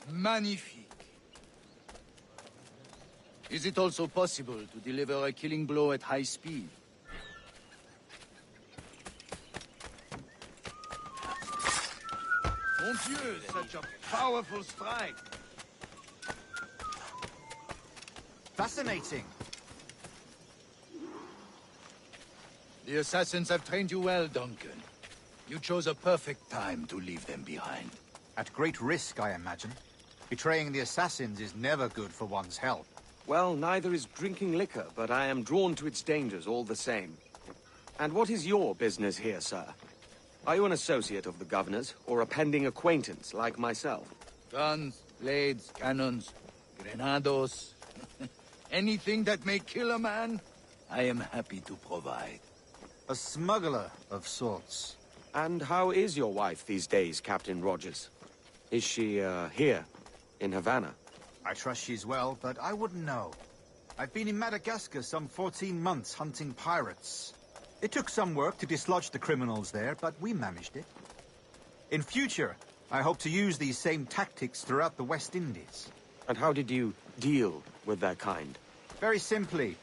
Magnifique. Is it also possible to deliver a killing blow at high speed? Mon Dieu, such a powerful strike! Fascinating. The assassins have trained you well, Duncan. You chose a perfect time to leave them behind. At great risk, I imagine. Betraying the assassins is never good for one's health. Well, neither is drinking liquor, but I am drawn to its dangers all the same. And what is your business here, sir? Are you an associate of the governor's, or a pending acquaintance like myself? Guns, blades, cannons, grenados. Anything that may kill a man, I am happy to provide. A smuggler of sorts. And how is your wife these days, Captain Rogers? Is she, here, in Havana? I trust she's well, but I wouldn't know. I've been in Madagascar some 14 months hunting pirates. It took some work to dislodge the criminals there, but we managed it. In future, I hope to use these same tactics throughout the West Indies. And how did you deal with their kind? Very simply.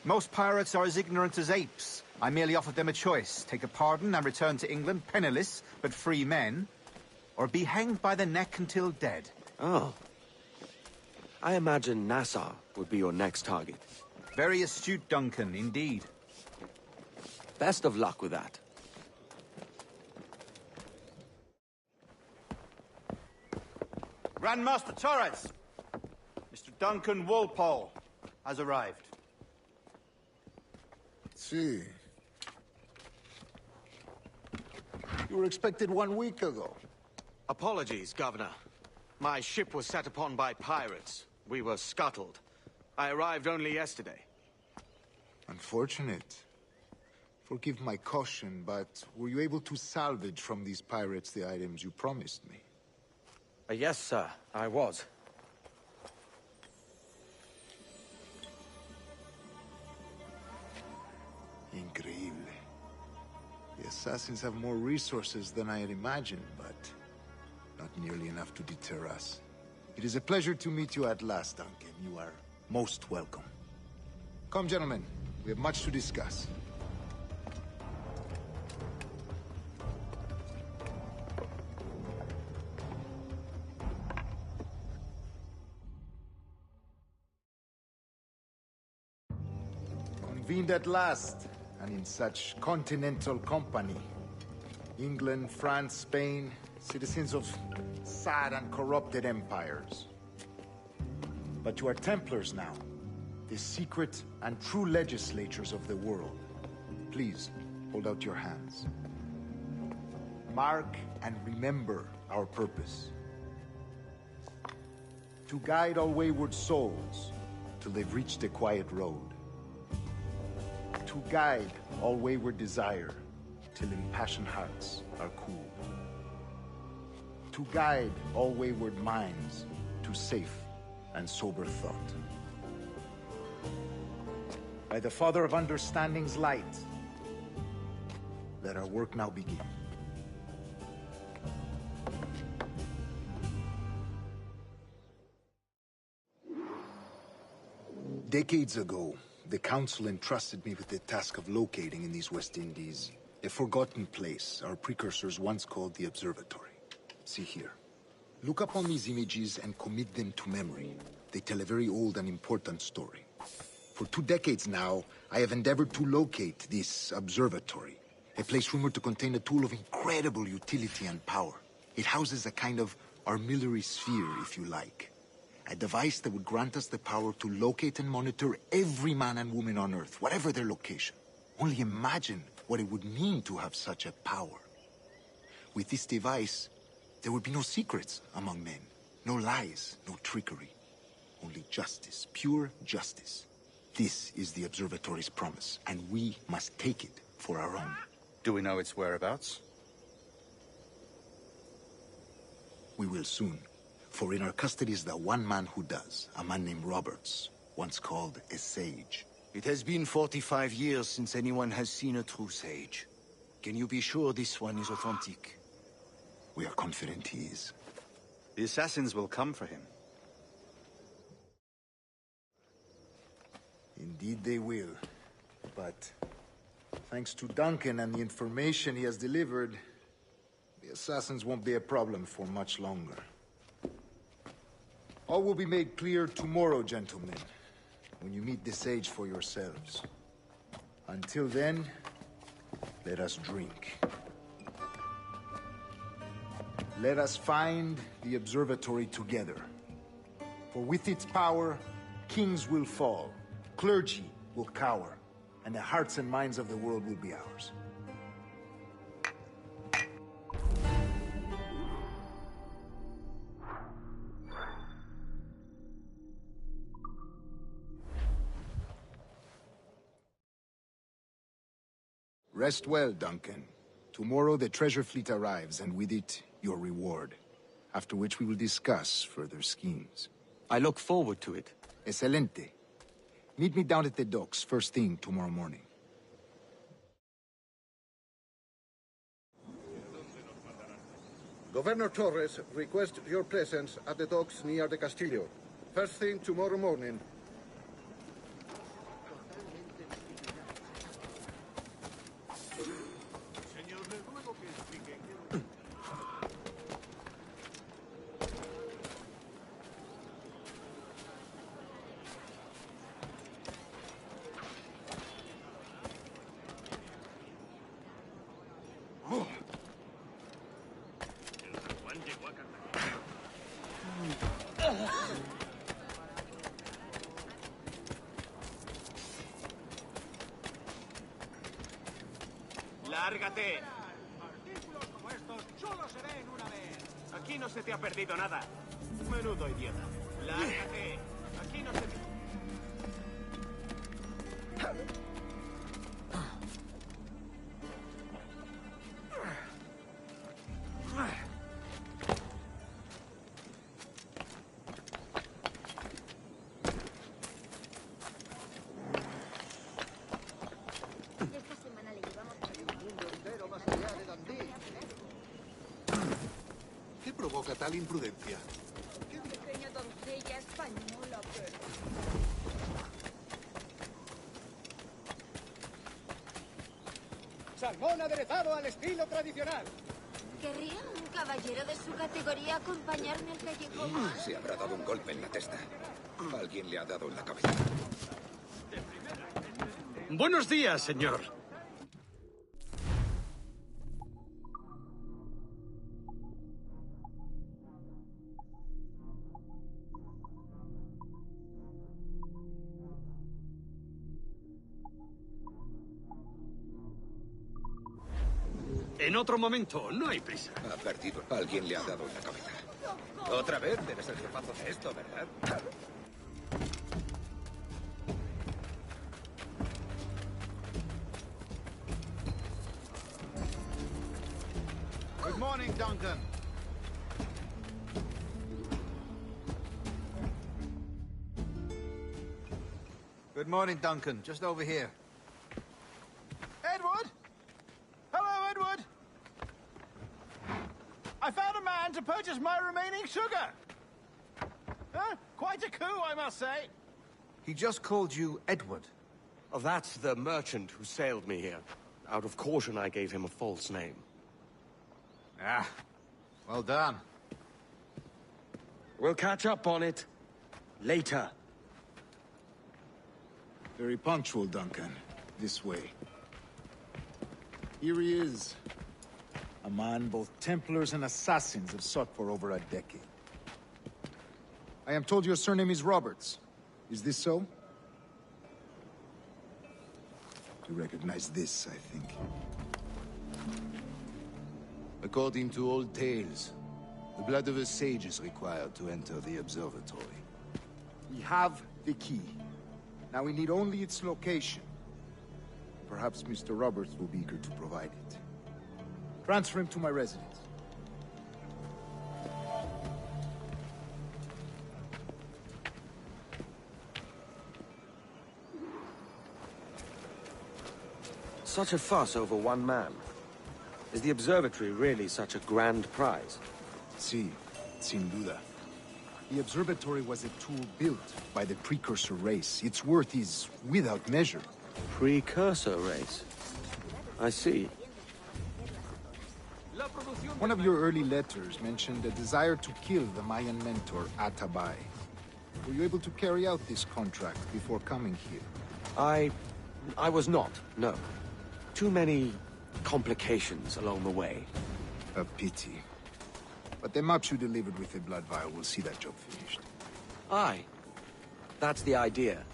Most pirates are as ignorant as apes. I merely offered them a choice. Take a pardon and return to England penniless, but free men. Or be hanged by the neck until dead. Oh. I imagine Nassau would be your next target. Very astute, Duncan, indeed. Best of luck with that. Grandmaster Torres! Mr. Duncan Walpole has arrived. See. You were expected 1 week ago. Apologies, Governor. My ship was set upon by pirates. We were scuttled. I arrived only yesterday. Unfortunate. Forgive my caution, but were you able to salvage from these pirates the items you promised me? Yes, sir, I was. Increíble. The assassins have more resources than I had imagined, but not nearly enough to deter us. It is a pleasure to meet you at last, Duncan. You are most welcome. Come, gentlemen. We have much to discuss. Convened at last, and in such continental company. England, France, Spain, citizens of sad and corrupted empires. But you are Templars now, the secret and true legislators of the world. Please, hold out your hands. Mark and remember our purpose. To guide all wayward souls till they've reached the quiet road. To guide all wayward desire till impassioned hearts are cool. To guide all wayward minds to safe and sober thought. By the Father of Understanding's light, let our work now begin. Decades ago, the Council entrusted me with the task of locating in these West Indies a forgotten place our precursors once called the Observatory. See here. Look upon these images and commit them to memory. They tell a very old and important story. For 2 decades now, I have endeavored to locate this observatory, a place rumored to contain a tool of incredible utility and power. It houses a kind of armillary sphere, if you like. A device that would grant us the power to locate and monitor every man and woman on Earth, whatever their location. Only imagine what it would mean to have such a power. With this device, there would be no secrets among men, no lies, no trickery. Only justice, pure justice. This is the Observatory's promise, and we must take it for our own. Do we know its whereabouts? We will soon. For in our custody is the one man who does, a man named Roberts, once called a sage. It has been 45 years since anyone has seen a true sage. Can you be sure this one is authentic? We are confident he is. The assassins will come for him. Indeed they will. But thanks to Duncan and the information he has delivered, the assassins won't be a problem for much longer. All will be made clear tomorrow, gentlemen, when you meet the sage for yourselves. Until then, let us drink. Let us find the observatory together. For with its power, kings will fall, clergy will cower, and the hearts and minds of the world will be ours. Rest well, Duncan. Tomorrow the treasure fleet arrives, and with it, your reward. After which we will discuss further schemes. I look forward to it. Excelente. Meet me down at the docks first thing tomorrow morning. Governor Torres requests your presence at the docks near the Castillo. First thing tomorrow morning. ¡Lárgate! Artículos como estos solo se ven una vez. Aquí no se te ha perdido nada. Menudo idiota. Lárgate. Aquí no se mete. Esta semana le llevamos Un mundo entero más allá de Dundee. ¿Qué provoca tal imprudencia? pequeña doncella española, pero... Salmón aderezado al estilo tradicional. ¿Querría un caballero de su categoría acompañarme al callejón? Se habrá dado un golpe en la testa. Alguien le ha dado en la cabeza. Buenos días, señor. En otro momento, no hay prisa. Ha perdido. Alguien le ha dado en la cabeza. Otra vez, debes ser jefazo de esto, ¿verdad? Good morning, Duncan. Good morning, Duncan. Just over here. Edward? Hello, Edward. I found a man to purchase my remaining sugar. Huh? Quite a coup, I must say. He just called you Edward. Oh, that's the merchant who sailed me here. Out of caution, I gave him a false name. Ah, well done. We'll catch up on it later. Very punctual, Duncan. This way. Here he is. A man both Templars and Assassins have sought for over a decade. I am told your surname is Roberts. Is this so? You recognize this, I think. According to old tales, the blood of a sage is required to enter the observatory. We have the key. Now we need only its location. Perhaps Mr. Roberts will be eager to provide it. Transfer him to my residence. Such a fuss over one man. Is the observatory really such a grand prize? Sí, sin duda. The observatory was a tool built by the precursor race. Its worth is without measure. Precursor race? I see. One of your early letters mentioned a desire to kill the Mayan mentor, Atabay. Were you able to carry out this contract before coming here? I was not, no. Too many complications along the way. A pity. But the maps you delivered with the blood vial will see that job finished. Aye. That's the idea.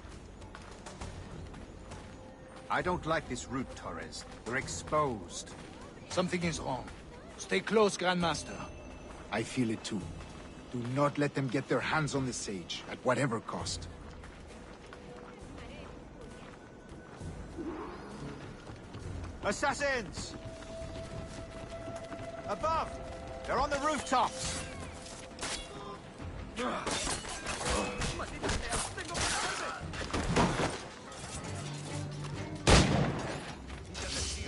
I don't like this route, Torres. We're exposed. Something is wrong. Stay close, Grandmaster. I feel it too. Do not let them get their hands on the sage, at whatever cost. Assassins! Above! They're on the rooftops!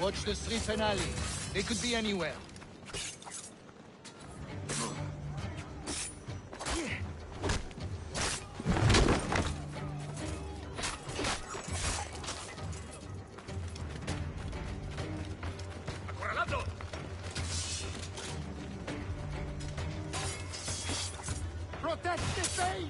Watch the street finale. They could be anywhere. Protect the stage!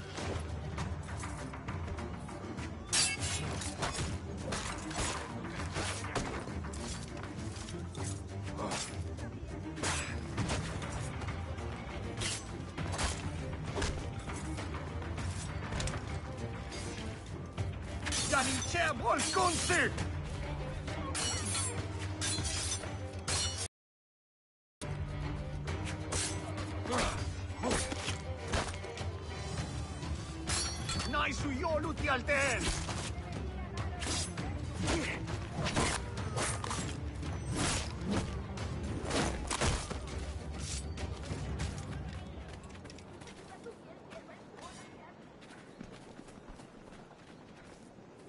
Voluti alter!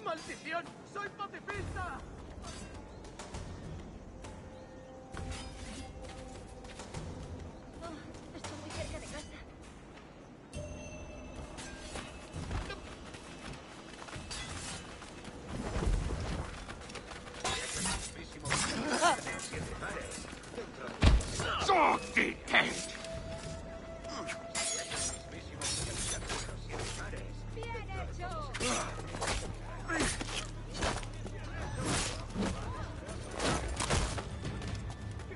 ¡Maldición! ¡Soy pacifista! Estoy muy cerca de casa. ¡Bien hecho!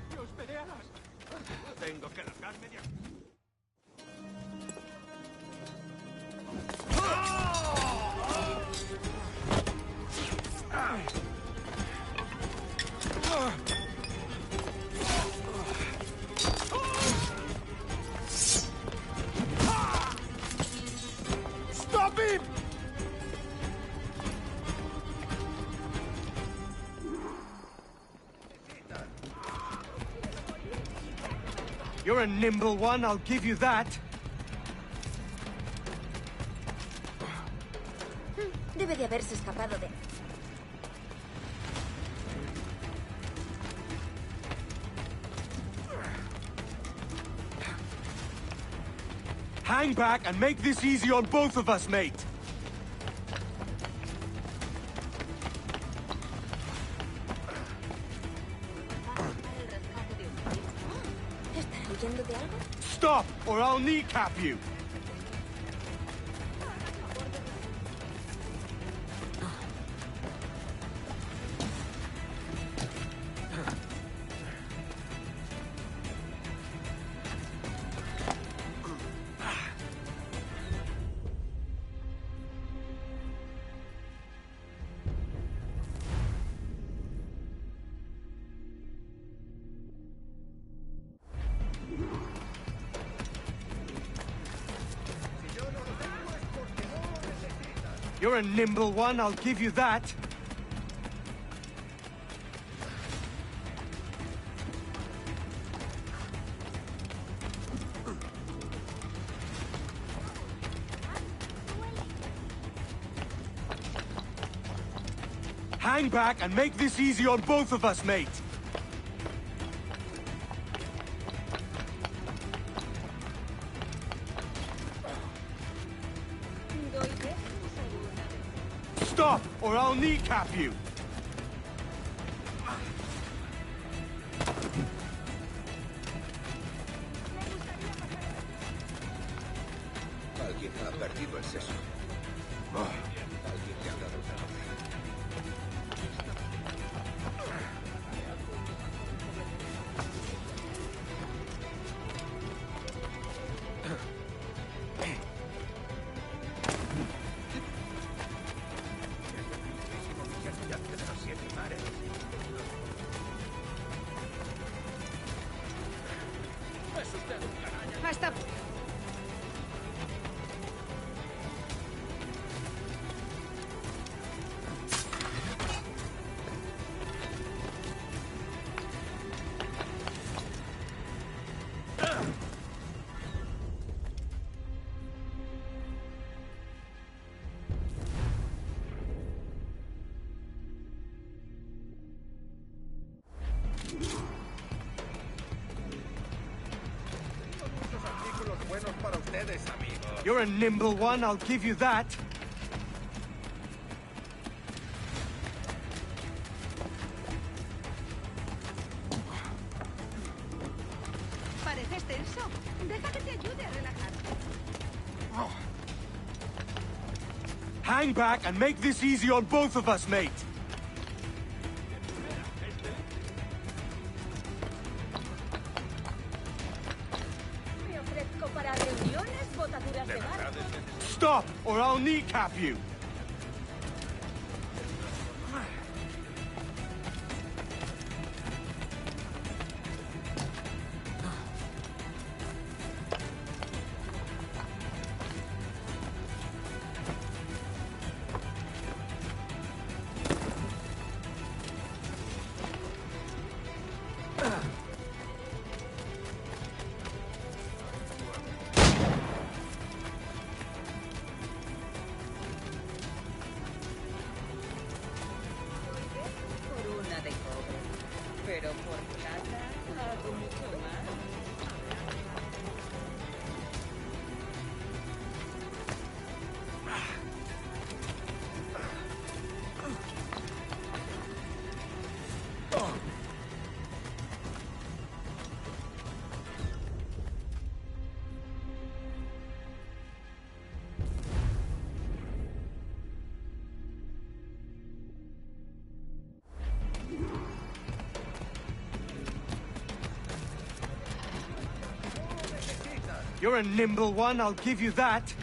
¡Dios, peleas! Tengo que largarme de aquí. ¡Stop him! You're a nimble one, I'll give you that. Debe de haberse escapado de... Hang back and make this easy on both of us, mate. ¿Estará huyendo de algo? Stop, or I'll kneecap you. You're a nimble one, I'll give you that. Hang back and make this easy on both of us, mate. Stop, or I'll kneecap you. Alguien ha perdido el seso. Alguien le ha dado una orden. Hasta... Buenos para ustedes, amigos. You're a nimble one, I'll give you that. Pareces tenso. Deja que te ayude a relajarte. Hang back and make this easy on both of us, mate. Me ofrezco para reuniones, botaduras de barco. Stop, or I'll kneecap you. Por una de cobre. Pero por plata hago mucho más. You're a nimble one, I'll give you that.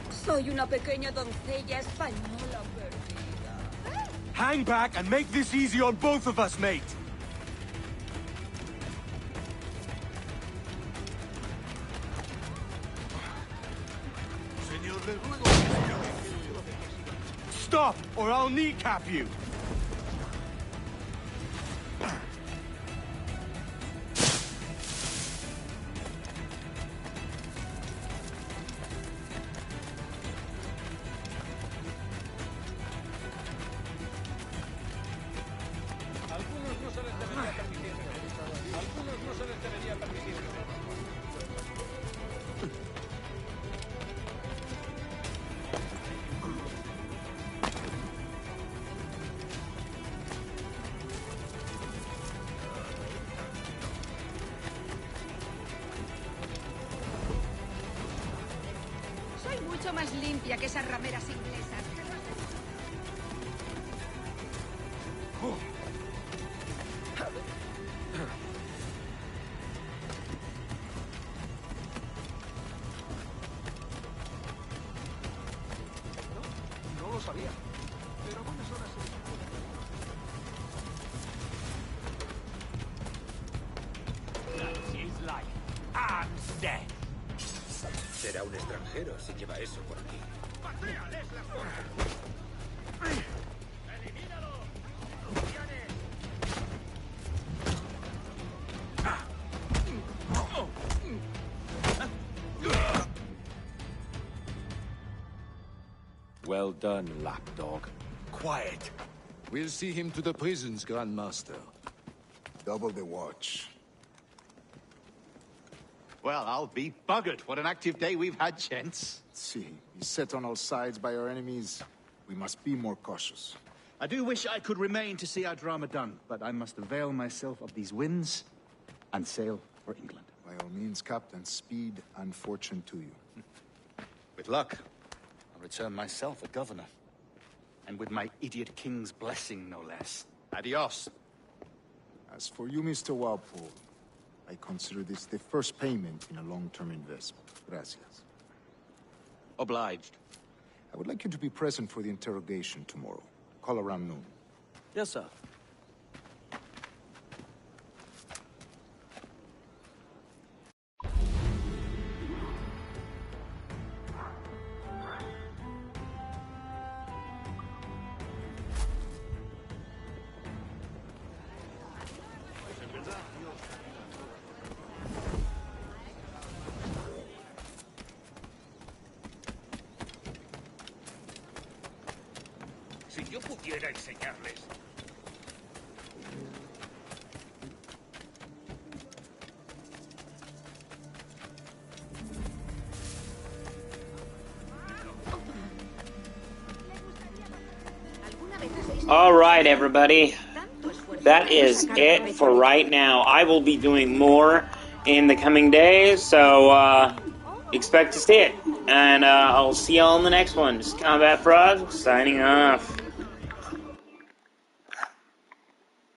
Soy una pequeña doncella española perdida. Hang back and make this easy on both of us, mate. Stop, or I'll kneecap you. Algunos no se les debería permitir. Algunos no se les debería permitir. Soy mucho más limpia que esas rameras inglesas. No lo sabía. Pero a buenas horas She's like, I'm dead. Será un extranjero si lleva eso por aquí. ¡Pateales la puerta! ¡Elimínalo! Well done, lapdog. Quiet. We'll see him to the prisons, Grandmaster. Double the watch. Well, I'll be buggered. What an active day we've had, gents. See, beset on all sides by our enemies. We must be more cautious. I do wish I could remain to see our drama done, but I must avail myself of these winds and sail for England. By all means, Captain, speed and fortune to you. With luck, I'll return myself a governor. And with my idiot king's blessing, no less. Adios. As for you, Mr. Walpole, I consider this the first payment in a long-term investment. Gracias. Obliged. I would like you to be present for the interrogation tomorrow. Call around noon. Yes, sir. Si yo pudiera enseñarles. All right, everybody. That is it for right now. I will be doing more in the coming days, so expect to see it. And I'll see y'all in the next one. This is Kombat-Frog, signing off.